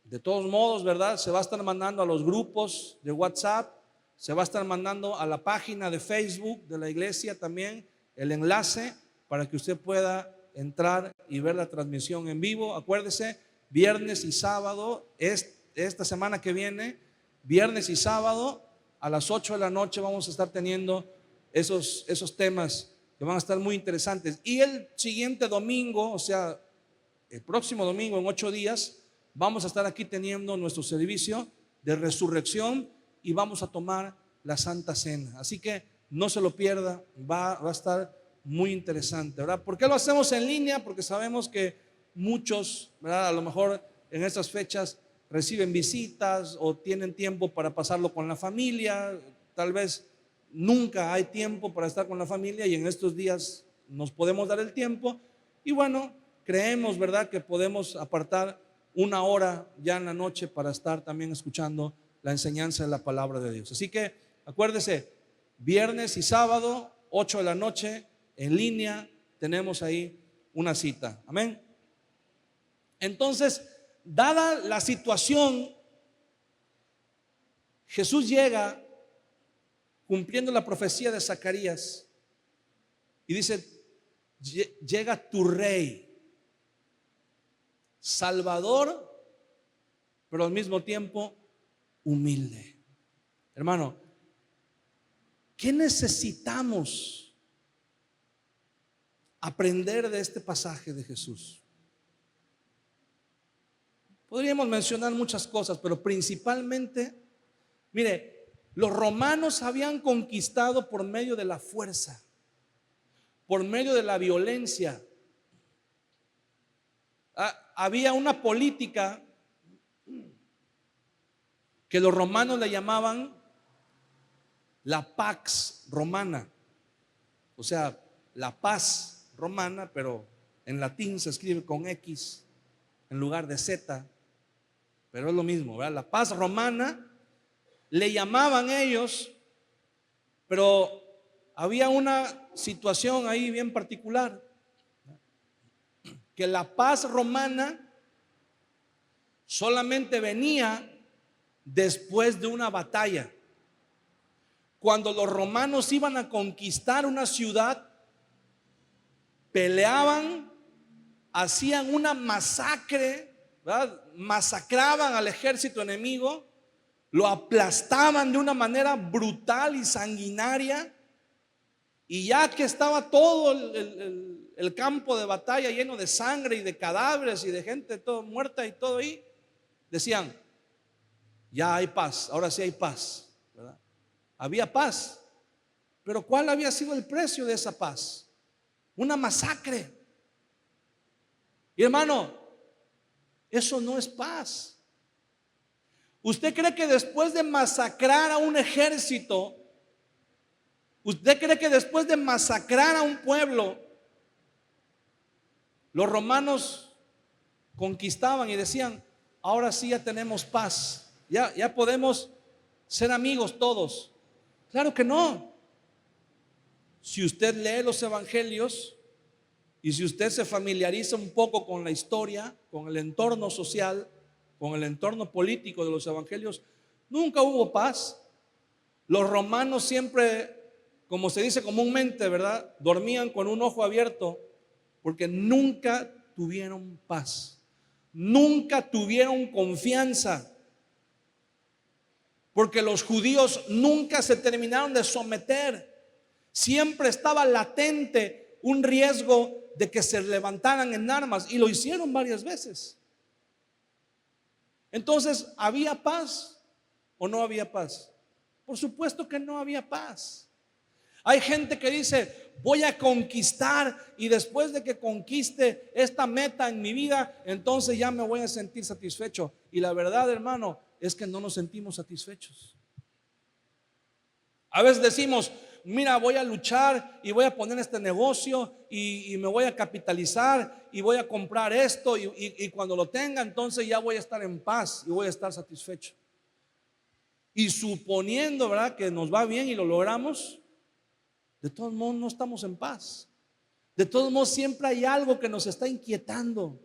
De todos modos, ¿verdad? Se va a estar mandando a los grupos de WhatsApp, se va a estar mandando a la página de Facebook de la iglesia también el enlace para que usted pueda entrar y ver la transmisión en vivo. Acuérdese, viernes y sábado, esta semana que viene, viernes y sábado a las 8 de la noche vamos a estar teniendo esos temas que van a estar muy interesantes. Y el siguiente domingo, o sea, el próximo domingo en 8 días, vamos a estar aquí teniendo nuestro servicio de resurrección y vamos a tomar la Santa Cena. Así que no se lo pierda, va a estar muy interesante, ¿verdad? ¿Por qué lo hacemos en línea? Porque sabemos que muchos, ¿verdad? A lo mejor en estas fechas reciben visitas o tienen tiempo para pasarlo con la familia. Tal vez nunca hay tiempo para estar con la familia y en estos días nos podemos dar el tiempo. Y bueno, creemos, ¿verdad?, que podemos apartar 1 hora ya en la noche para estar también escuchando la enseñanza de la palabra de Dios. Así que acuérdese, viernes y sábado, 8 de la noche, en línea, tenemos ahí una cita. Amén. Entonces, dada la situación, Jesús llega cumpliendo la profecía de Zacarías y dice: llega tu rey, salvador, pero al mismo tiempo humilde. Hermano, ¿qué necesitamos aprender de este pasaje de Jesús? Podríamos mencionar muchas cosas, pero principalmente, mire, los romanos habían conquistado por medio de la fuerza, por medio de la violencia. Había una política que los romanos le llamaban la Pax Romana, o sea, la paz romana, pero en latín se escribe con X en lugar de Z, pero es lo mismo, ¿verdad? La paz romana le llamaban ellos, pero había una situación ahí bien particular, que la paz romana solamente venía después de una batalla. Cuando los romanos iban a conquistar una ciudad, peleaban, hacían una masacre, ¿verdad? Masacraban al ejército enemigo, lo aplastaban de una manera brutal y sanguinaria. Y ya que estaba todo el campo de batalla lleno de sangre y de cadáveres y de gente todo muerta y todo ahí, decían: ya hay paz, ahora sí hay paz, ¿verdad? Había paz, pero ¿cuál había sido el precio de esa paz? Una masacre. Y hermano, eso no es paz. ¿Usted cree que después de masacrar a un ejército, usted cree que después de masacrar a un pueblo, los romanos conquistaban y decían: ahora sí ya tenemos paz, ya podemos ser amigos todos? Claro que no. Si usted lee los evangelios y si usted se familiariza un poco con la historia, con el entorno social, con el entorno político de los evangelios, nunca hubo paz. Los romanos siempre, como se dice comúnmente, ¿verdad?, dormían con un ojo abierto, porque nunca tuvieron paz, nunca tuvieron confianza, porque los judíos nunca se terminaron de someter. Siempre estaba latente un riesgo de que se levantaran en armas, y lo hicieron varias veces. Entonces, ¿había paz o no había paz? Por supuesto que no había paz. Hay gente que dice: voy a conquistar, y después de que conquiste esta meta en mi vida, entonces ya me voy a sentir satisfecho. Y la verdad, hermano, es que no nos sentimos satisfechos. A veces decimos: mira, voy a luchar y voy a poner este negocio y me voy a capitalizar y voy a comprar esto, y cuando lo tenga, entonces ya voy a estar en paz y voy a estar satisfecho. Y suponiendo, ¿verdad?, que nos va bien y lo logramos, de todos modos no estamos en paz. De todos modos siempre hay algo que nos está inquietando.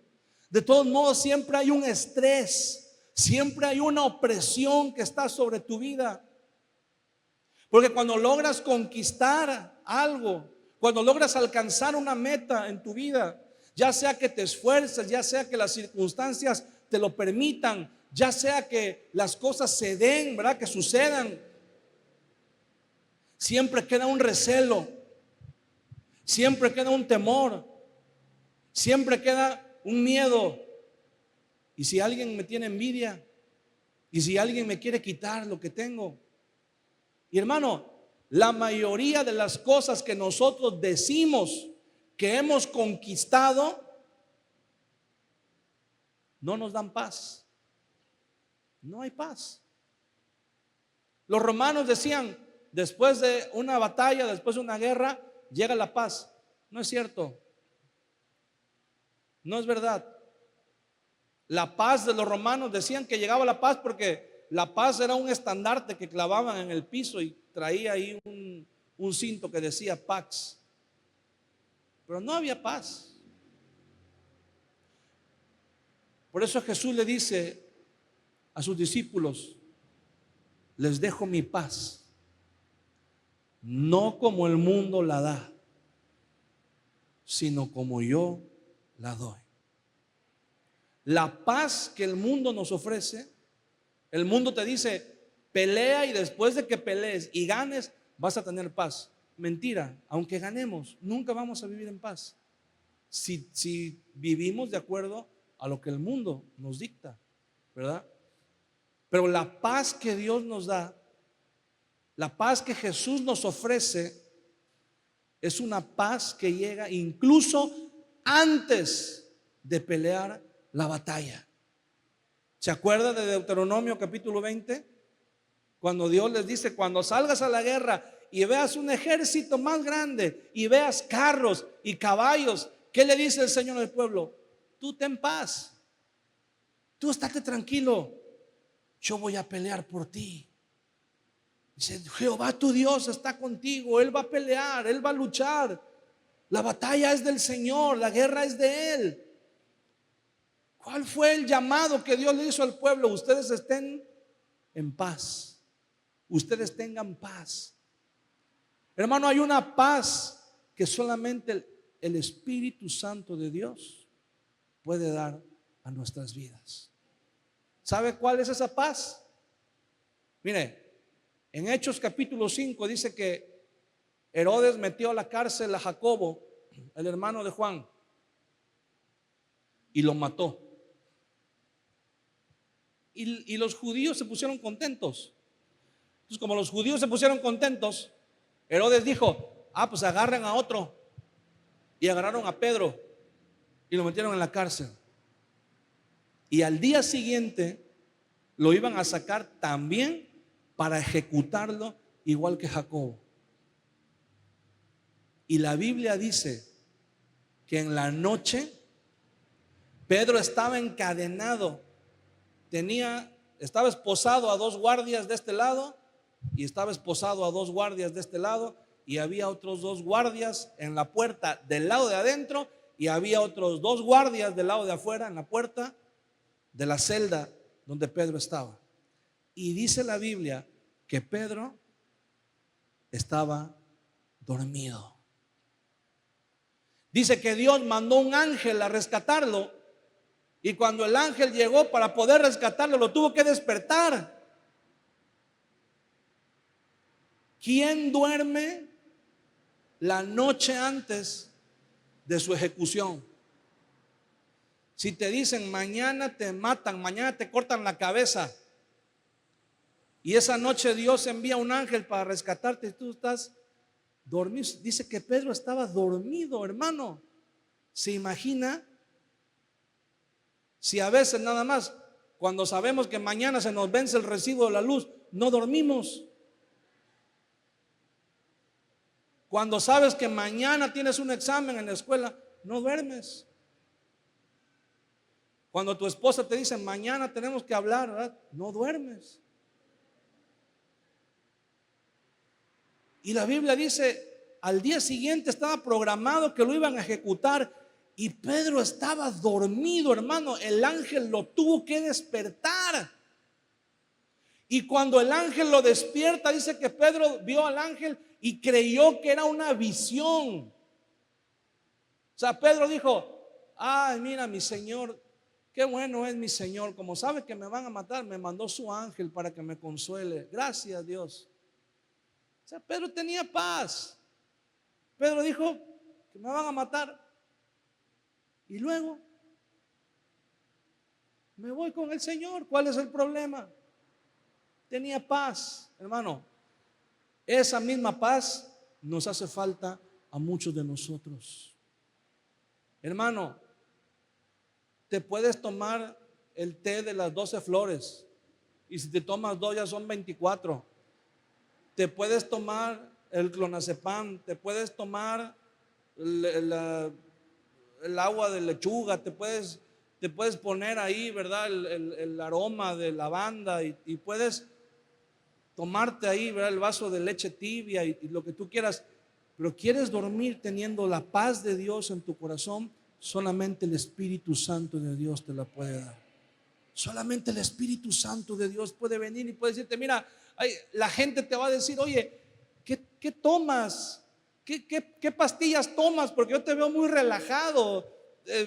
De todos modos siempre hay un estrés, siempre hay una opresión que está sobre tu vida. Porque cuando logras conquistar algo, cuando logras alcanzar una meta en tu vida, ya sea que te esfuerces, ya sea que las circunstancias te lo permitan, ya sea que las cosas se den, ¿verdad?, que sucedan, siempre queda un recelo, siempre queda un temor, siempre queda un miedo. ¿Y si alguien me tiene envidia? ¿Y si alguien me quiere quitar lo que tengo? Y hermano, la mayoría de las cosas que nosotros decimos que hemos conquistado no nos dan paz. No hay paz. Los romanos decían: después de una batalla, después de una guerra, llega la paz. No es cierto. No es verdad. La paz de los romanos, decían que llegaba la paz porque la paz era un estandarte que clavaban en el piso y traía ahí un cinto que decía Pax. Pero no había paz. Por eso Jesús le dice a sus discípulos: les dejo mi paz, no como el mundo la da, sino como yo la doy. La paz que el mundo nos ofrece, el mundo te dice: pelea, y después de que pelees y ganes, vas a tener paz. Mentira. Aunque ganemos, nunca vamos a vivir en paz si vivimos de acuerdo a lo que el mundo nos dicta, ¿verdad? Pero la paz que Dios nos da, la paz que Jesús nos ofrece, es una paz que llega incluso antes de pelear la batalla. ¿Se acuerda de Deuteronomio capítulo 20? Cuando Dios les dice: cuando salgas a la guerra y veas un ejército más grande y veas carros y caballos, ¿qué le dice el Señor al pueblo? Tú ten paz, tú estate tranquilo, yo voy a pelear por ti. Dice: Jehová tu Dios está contigo, Él va a pelear, Él va a luchar. La batalla es del Señor, la guerra es de Él. ¿Cuál fue el llamado que Dios le hizo al pueblo? Ustedes estén en paz. Ustedes tengan paz. Hermano, hay una paz que solamente el Espíritu Santo de Dios puede dar a nuestras vidas. ¿Sabe cuál es esa paz? Mire, en Hechos capítulo 5 dice que Herodes metió a la cárcel a Jacobo, el hermano de Juan, y lo mató. Y los judíos se pusieron contentos. Entonces, como los judíos se pusieron contentos, Herodes dijo: pues agarren a otro. Y agarraron a Pedro y lo metieron en la cárcel. Y al día siguiente lo iban a sacar también para ejecutarlo igual que Jacobo. Y la Biblia dice que en la noche Pedro estaba encadenado, estaba esposado a 2 guardias de este lado y estaba esposado a 2 guardias de este lado, y había otros 2 guardias en la puerta del lado de adentro y había otros 2 guardias del lado de afuera en la puerta de la celda donde Pedro estaba. Y dice la Biblia que Pedro estaba dormido. Dice que Dios mandó un ángel a rescatarlo, y cuando el ángel llegó para poder rescatarlo, lo tuvo que despertar. ¿Quién duerme la noche antes de su ejecución? Si te dicen mañana te matan, mañana te cortan la cabeza, y esa noche Dios envía un ángel para rescatarte y tú estás dormido. Dice que Pedro estaba dormido, hermano. ¿Se imagina? Si a veces nada más, cuando sabemos que mañana se nos vence el recibo de la luz, no dormimos. Cuando sabes que mañana tienes un examen en la escuela, no duermes. Cuando tu esposa te dice mañana tenemos que hablar, ¿verdad? No duermes. Y la Biblia dice, al día siguiente estaba programado que lo iban a ejecutar, y Pedro estaba dormido, hermano. El ángel lo tuvo que despertar. Y cuando el ángel lo despierta, dice que Pedro vio al ángel y creyó que era una visión. O sea, Pedro dijo: ay, mira, mi Señor, qué bueno es mi Señor. Como sabe que me van a matar, me mandó su ángel para que me consuele. Gracias, Dios. O sea, Pedro tenía paz. Pedro dijo que me van a matar, y luego me voy con el Señor. ¿Cuál es el problema? Tenía paz, hermano. Esa misma paz nos hace falta a muchos de nosotros. Hermano, te puedes tomar el té de las 12 flores, y si te tomas 2 ya son 24. Te puedes tomar el clonazepam, te puedes tomar el agua de lechuga, te puedes poner ahí, ¿verdad? El aroma de lavanda, y puedes tomarte ahí, ¿verdad? El vaso de leche tibia y lo que tú quieras. Pero quieres dormir teniendo la paz de Dios en tu corazón, solamente el Espíritu Santo de Dios te la puede dar. Solamente el Espíritu Santo de Dios puede venir y puede decirte: mira, la gente te va a decir: oye, ¿qué tomas? ¿Qué pastillas tomas? Porque yo te veo muy relajado.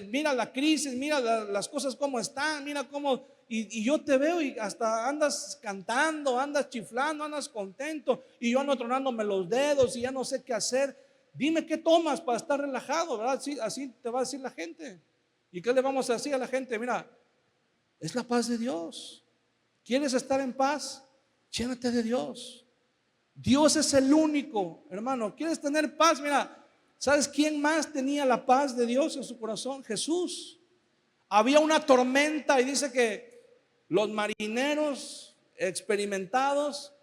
Mira la crisis, mira las cosas como están, mira cómo, y yo te veo y hasta andas cantando, andas chiflando, andas contento, y yo ando tronándome los dedos y ya no sé qué hacer. Dime qué tomas para estar relajado, ¿verdad? Así te va a decir la gente. ¿Y qué le vamos a decir a la gente? Mira, es la paz de Dios. ¿Quieres estar en paz? Llénate de Dios. Dios es el único, hermano. ¿Quieres tener paz? Mira, ¿sabes quién más tenía la paz de Dios en su corazón? Jesús. Había una tormenta y dice que los marineros experimentados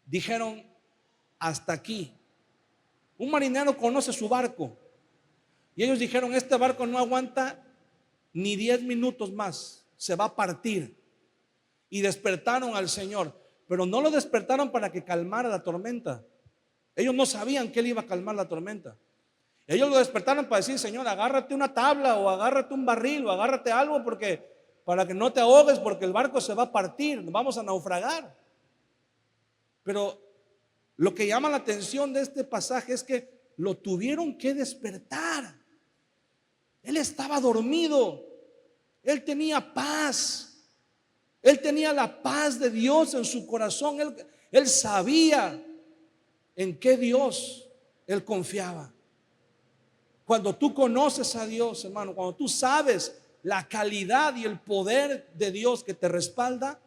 dijeron: hasta aquí. Un marinero conoce su barco, y ellos dijeron: este barco no aguanta ni 10 minutos más, se va a partir. Y despertaron al Señor, pero no lo despertaron para que calmara la tormenta. Ellos no sabían que Él iba a calmar la tormenta. Ellos lo despertaron para decir: Señor, agárrate una tabla o agárrate un barril o agárrate algo para que no te ahogues, porque el barco se va a partir, vamos a naufragar. Pero lo que llama la atención de este pasaje es que lo tuvieron que despertar. Él estaba dormido, él tenía paz, él tenía la paz de Dios en su corazón, él sabía en qué Dios él confiaba. Cuando tú conoces a Dios, hermano, cuando tú sabes la calidad y el poder de Dios que te respalda,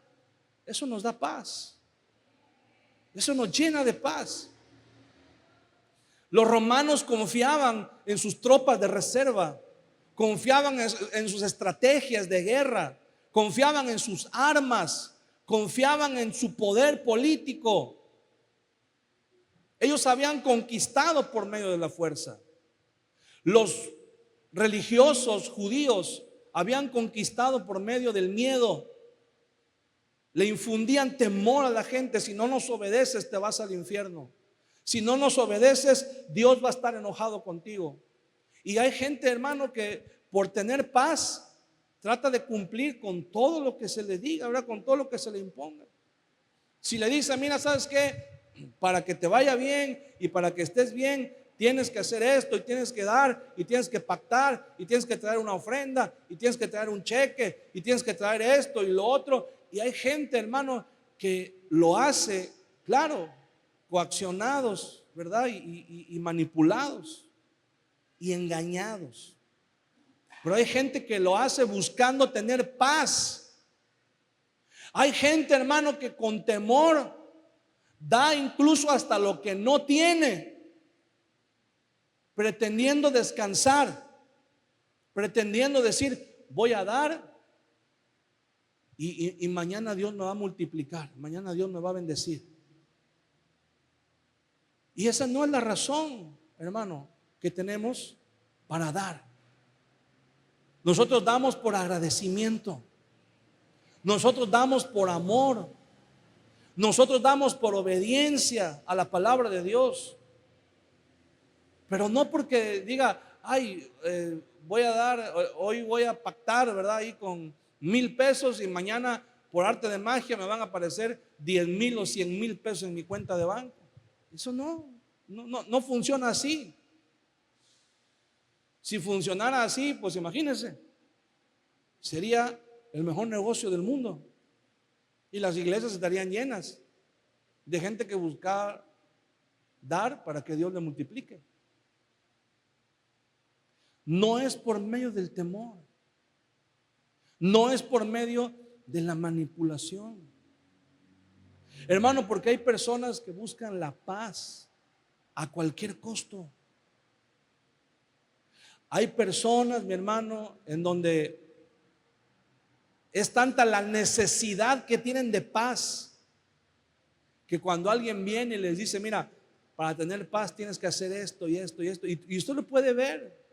eso nos da paz. Eso nos llena de paz. Los romanos confiaban en sus tropas de reserva, confiaban en sus estrategias de guerra, confiaban en sus armas, confiaban en su poder político. Ellos habían conquistado por medio de la fuerza. Los religiosos judíos habían conquistado por medio del miedo. Le infundían temor a la gente: si no nos obedeces, te vas al infierno. Si no nos obedeces, Dios va a estar enojado contigo. Y hay gente, hermano, que por tener paz trata de cumplir con todo lo que se le diga, ¿verdad? Con todo lo que se le imponga. Si le dice: mira, ¿sabes qué? Para que te vaya bien y para que estés bien, tienes que hacer esto y tienes que dar y tienes que pactar y tienes que traer una ofrenda y tienes que traer un cheque y tienes que traer esto y lo otro. Y hay gente, hermano, que lo hace, claro, coaccionados, ¿verdad? Y manipulados y engañados. Pero hay gente que lo hace buscando tener paz. Hay gente, hermano, que con temor da incluso hasta lo que no tiene, pretendiendo descansar, pretendiendo decir: voy a dar y mañana Dios me va a multiplicar, mañana Dios me va a bendecir. Y esa no es la razón, hermano, que tenemos para dar. Nosotros damos por agradecimiento, nosotros damos por amor, nosotros damos por obediencia a la palabra de Dios. Pero no porque diga: ay, voy a dar, hoy voy a pactar, ¿verdad? Ahí con 1,000 pesos y mañana por arte de magia me van a aparecer 10,000 o 100,000 pesos en mi cuenta de banco. Eso no funciona así. Si funcionara así, pues imagínense, sería el mejor negocio del mundo y las iglesias estarían llenas de gente que busca dar para que Dios le multiplique. No es por medio del temor, no es por medio de la manipulación, hermano, porque hay personas que buscan la paz a cualquier costo. Hay personas, mi hermano, en donde es tanta la necesidad que tienen de paz, que cuando alguien viene y les dice: mira, para tener paz tienes que hacer esto y esto y esto, y usted lo puede ver.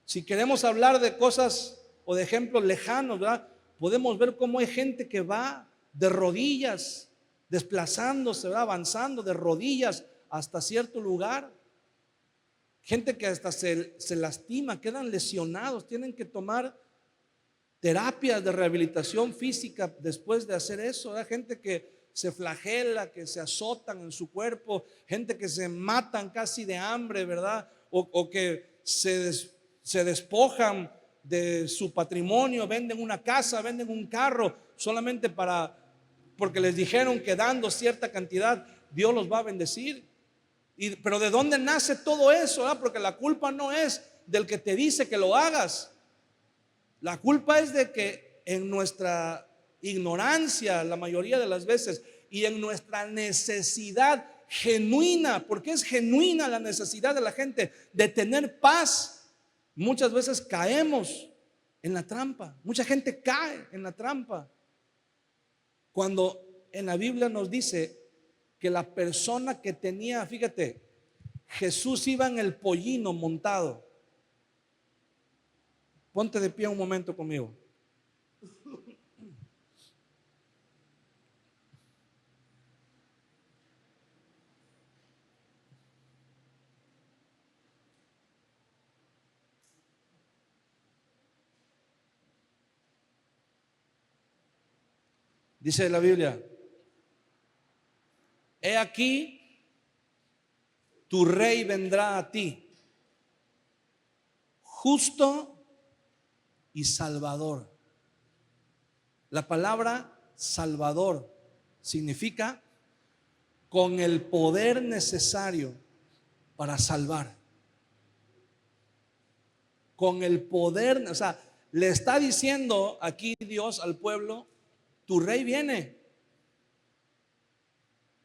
Si queremos hablar de cosas o de ejemplos lejanos, ¿verdad? Podemos ver cómo hay gente que va de rodillas, desplazándose, ¿verdad? Avanzando de rodillas hasta cierto lugar. Gente que hasta se lastima, quedan lesionados, tienen que tomar terapias de rehabilitación física después de hacer eso, ¿verdad? Gente que se flagela, que se azotan en su cuerpo, gente que se matan casi de hambre, ¿verdad? O que se despojan de su patrimonio, venden una casa, venden un carro solamente porque les dijeron que dando cierta cantidad Dios los va a bendecir. Pero ¿de dónde nace todo eso? Porque la culpa no es del que te dice que lo hagas. La culpa es de que en nuestra ignorancia, la mayoría de las veces, y en nuestra necesidad genuina, porque es genuina la necesidad de la gente de tener paz, muchas veces caemos en la trampa. Mucha gente cae en la trampa. Cuando en la Biblia nos dice que la persona que tenía, fíjate, Jesús iba en el pollino montado. Ponte de pie un momento conmigo. Dice la Biblia: he aquí, tu rey vendrá a ti, justo y salvador. La palabra salvador significa con el poder necesario para salvar. Con el poder, o sea, le está diciendo aquí Dios al pueblo: tu rey viene.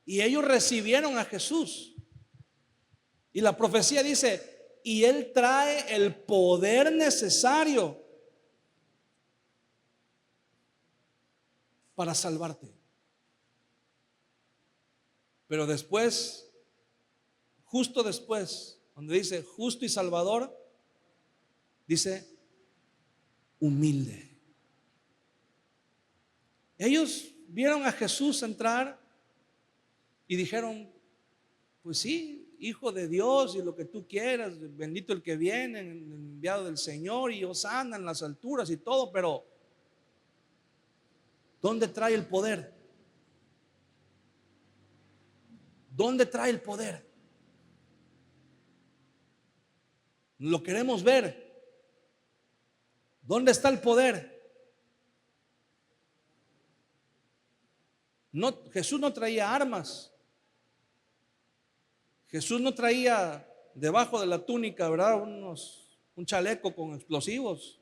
Y ellos recibieron a Jesús. Y la profecía dice: y Él trae el poder necesario para salvarte. Pero después, justo después, donde dice justo y salvador, dice humilde. Ellos vieron a Jesús entrar y dijeron: pues sí, hijo de Dios y lo que tú quieras, bendito el que viene, enviado del Señor, y hosana en las alturas y todo, pero ¿dónde trae el poder? ¿Dónde trae el poder? Lo queremos ver. ¿Dónde está el poder? No, Jesús no traía armas. Jesús no traía debajo de la túnica, ¿verdad?, un chaleco con explosivos.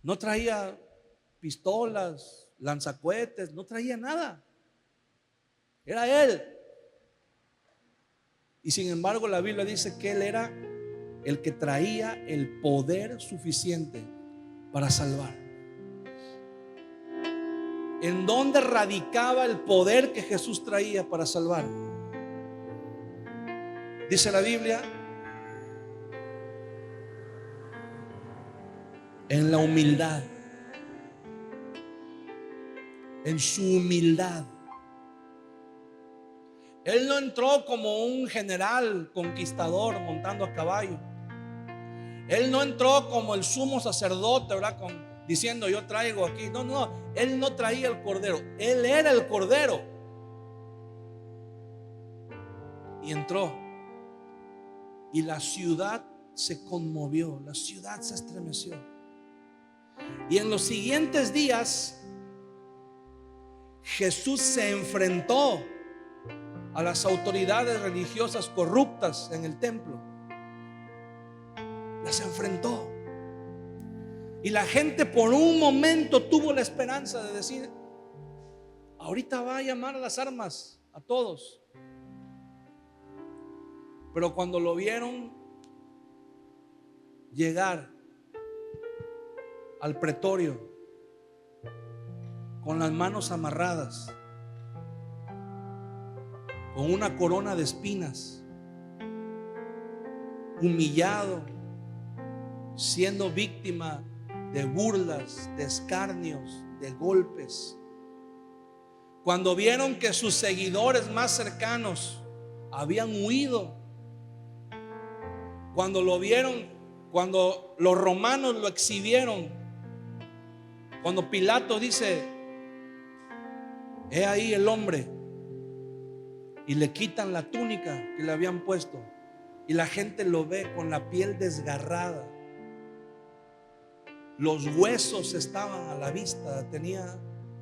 No traía pistolas, lanzacohetes, no traía nada. Era Él. Y sin embargo la Biblia dice que Él era el que traía el poder suficiente para salvar. ¿En dónde radicaba el poder que Jesús traía para salvar? Dice la Biblia: en la humildad, en su humildad. Él no entró como un general conquistador montando a caballo. Él no entró como el sumo sacerdote, ¿verdad?, diciendo: yo traigo aquí. No, no, Él no traía el cordero. Él era el cordero. Y entró. Y la ciudad se conmovió, la ciudad se estremeció. Y en los siguientes días Jesús se enfrentó a las autoridades religiosas corruptas en el templo. Las enfrentó. Y la gente por un momento tuvo la esperanza de decir: ahorita va a llamar a las armas a todos. Pero cuando lo vieron llegar al pretorio con las manos amarradas, con una corona de espinas, humillado, siendo víctima de burlas, de escarnios, de golpes, cuando vieron que sus seguidores más cercanos habían huido, cuando lo vieron, cuando los romanos lo exhibieron, cuando Pilato dice: he ahí el hombre, y le quitan la túnica que le habían puesto, y la gente lo ve con la piel desgarrada, los huesos estaban a la vista, tenía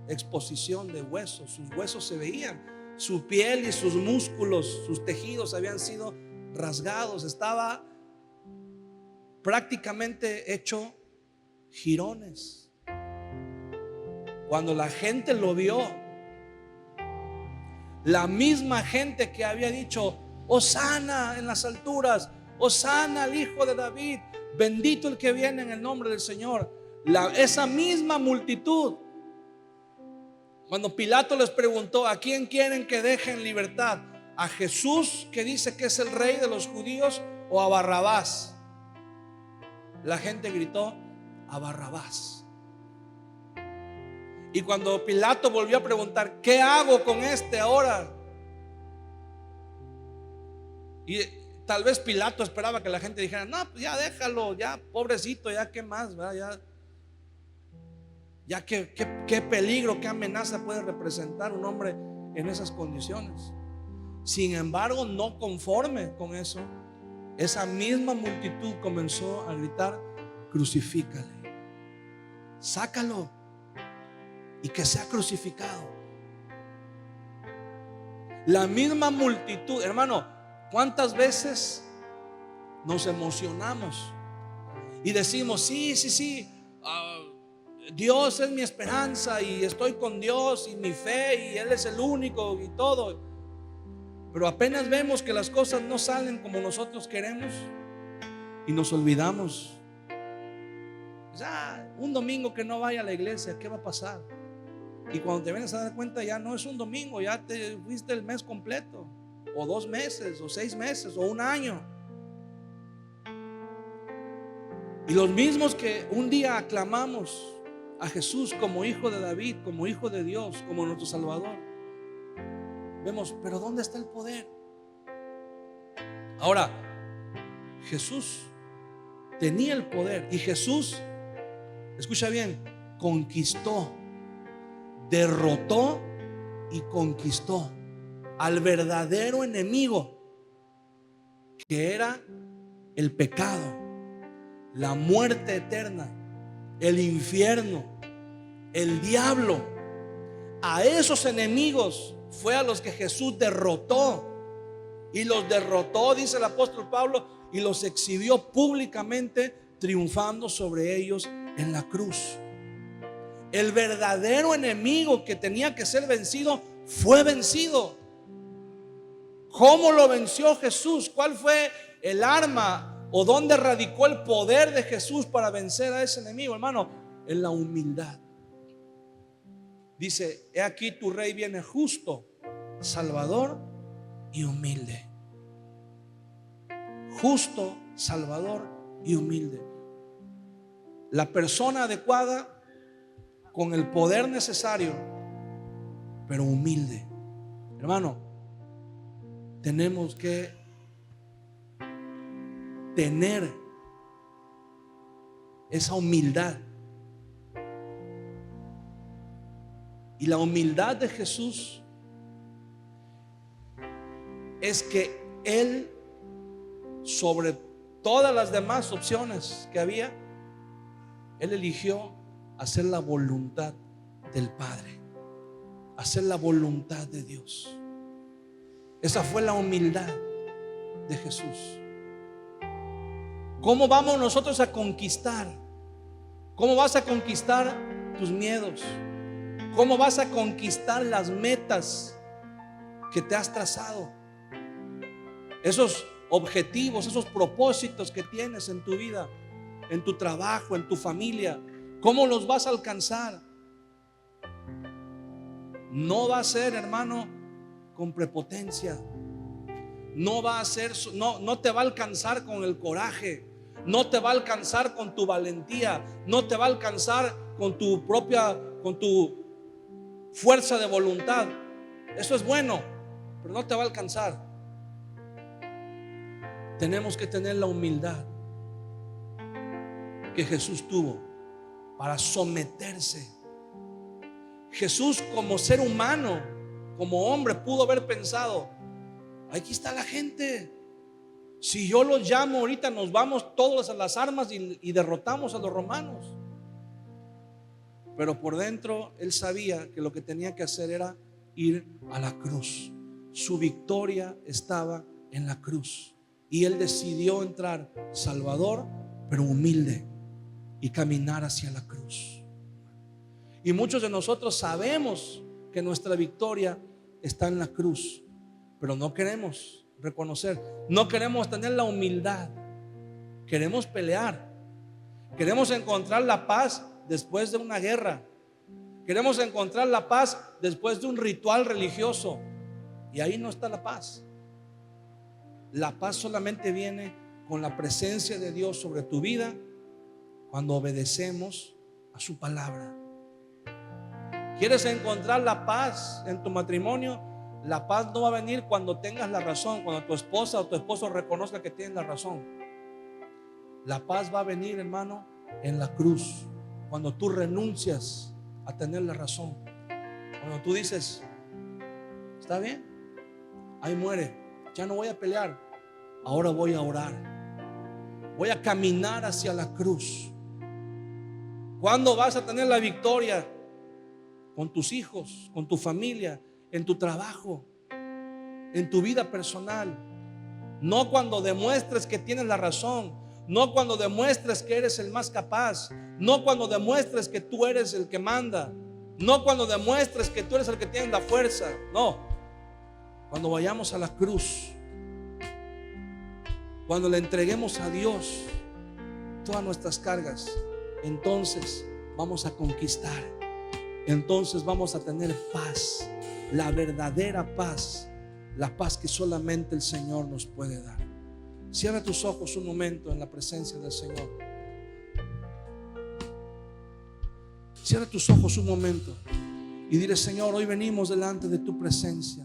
exposición de huesos, sus huesos se veían, su piel y sus músculos, sus tejidos habían sido rasgados, estaba prácticamente hecho jirones. Cuando la gente lo vio, la misma gente que había dicho: hosana en las alturas, hosana al hijo de David, bendito el que viene en el nombre del Señor, esa misma multitud, cuando Pilato les preguntó: ¿a quién quieren que deje en libertad? ¿A Jesús, que dice que es el rey de los judíos, o a Barrabás? La gente gritó: a Barrabás. Y cuando Pilato volvió a preguntar: ¿qué hago con este ahora? Y tal vez Pilato esperaba que la gente dijera: no, pues ya déjalo, ya pobrecito, ya qué más, ¿verdad? Ya. Ya qué peligro, qué amenaza puede representar un hombre en esas condiciones. Sin embargo, no conforme con eso, esa misma multitud comenzó a gritar: crucifícale, sácalo y que sea crucificado. La misma multitud, hermano, ¿cuántas veces nos emocionamos y decimos: sí, Dios es mi esperanza y estoy con Dios y mi fe y Él es el único y todo? Pero apenas vemos que las cosas no salen como nosotros queremos y nos olvidamos. Ya, un domingo que no vaya a la iglesia, ¿qué va a pasar? Y cuando te vienes a dar cuenta, ya no es un domingo, ya te fuiste el mes completo, o 2 meses, o 6 meses, o un año. Y los mismos que un día aclamamos a Jesús como hijo de David, como hijo de Dios, como nuestro Salvador, vemos, pero ¿dónde está el poder? Ahora, Jesús tenía el poder, y Jesús, escucha bien, conquistó, derrotó y conquistó al verdadero enemigo, que era el pecado, la muerte eterna, el infierno, el diablo. A esos enemigos fue a los que Jesús derrotó, y los derrotó, dice el apóstol Pablo, y los exhibió públicamente, triunfando sobre ellos en la cruz. El verdadero enemigo que tenía que ser vencido fue vencido. ¿Cómo lo venció Jesús? ¿Cuál fue el arma o dónde radicó el poder de Jesús para vencer a ese enemigo, hermano? En la humildad. Dice: he aquí tu rey viene justo, salvador y humilde. Justo, salvador y humilde. La persona adecuada, con el poder necesario, pero humilde. Hermano, tenemos que tener esa humildad. Y la humildad de Jesús es que Él, sobre todas las demás opciones que había, Él eligió hacer la voluntad del Padre, hacer la voluntad de Dios. Esa fue la humildad de Jesús. ¿Cómo vamos nosotros a conquistar? ¿Cómo vas a conquistar tus miedos? ¿Cómo vas a conquistar las metas que te has trazado? Esos objetivos, esos propósitos que tienes en tu vida, en tu trabajo, en tu familia, ¿cómo los vas a alcanzar? No va a ser, hermano, con prepotencia. No va a ser, no te va a alcanzar con el coraje. No te va a alcanzar con tu valentía. No te va a alcanzar con tu fuerza de voluntad. Eso es bueno, pero no te va a alcanzar. Tenemos que tener la humildad que Jesús tuvo para someterse. Jesús, como ser humano, como hombre, pudo haber pensado: aquí está la gente, si yo los llamo ahorita, nos vamos todos a las armas y derrotamos a los romanos. Pero por dentro Él sabía que lo que tenía que hacer era ir a la cruz. Su victoria estaba en la cruz, y Él decidió entrar salvador, pero humilde, y caminar hacia la cruz. Y muchos de nosotros sabemos que nuestra victoria está en la cruz, pero no queremos reconocer, no queremos tener la humildad. Queremos pelear, queremos encontrar la paz después de una guerra, queremos encontrar la paz después de un ritual religioso, y ahí no está la paz. La paz solamente viene con la presencia de Dios sobre tu vida, cuando obedecemos a su palabra. ¿Quieres encontrar la paz en tu matrimonio? La paz no va a venir cuando tengas la razón, cuando tu esposa o tu esposo reconozca que tienes la razón. La paz va a venir, hermano, en la cruz, cuando tú renuncias a tener la razón. Cuando tú dices, está bien, ahí muere, ya no voy a pelear, ahora voy a orar, voy a caminar hacia la cruz. ¿Cuándo vas a tener la victoria? Con tus hijos, con tu familia, en tu trabajo, en tu vida personal. No cuando demuestres que tienes la razón, no cuando demuestres que eres el más capaz, no cuando demuestres que tú eres el que manda, no cuando demuestres que tú eres el que tiene la fuerza. No, cuando vayamos a la cruz, cuando le entreguemos a Dios todas nuestras cargas, entonces vamos a conquistar, entonces vamos a tener paz, la verdadera paz, la paz que solamente el Señor nos puede dar. Cierra tus ojos un momento en la presencia del Señor. Cierra tus ojos un momento y dile: Señor, hoy venimos delante de tu presencia.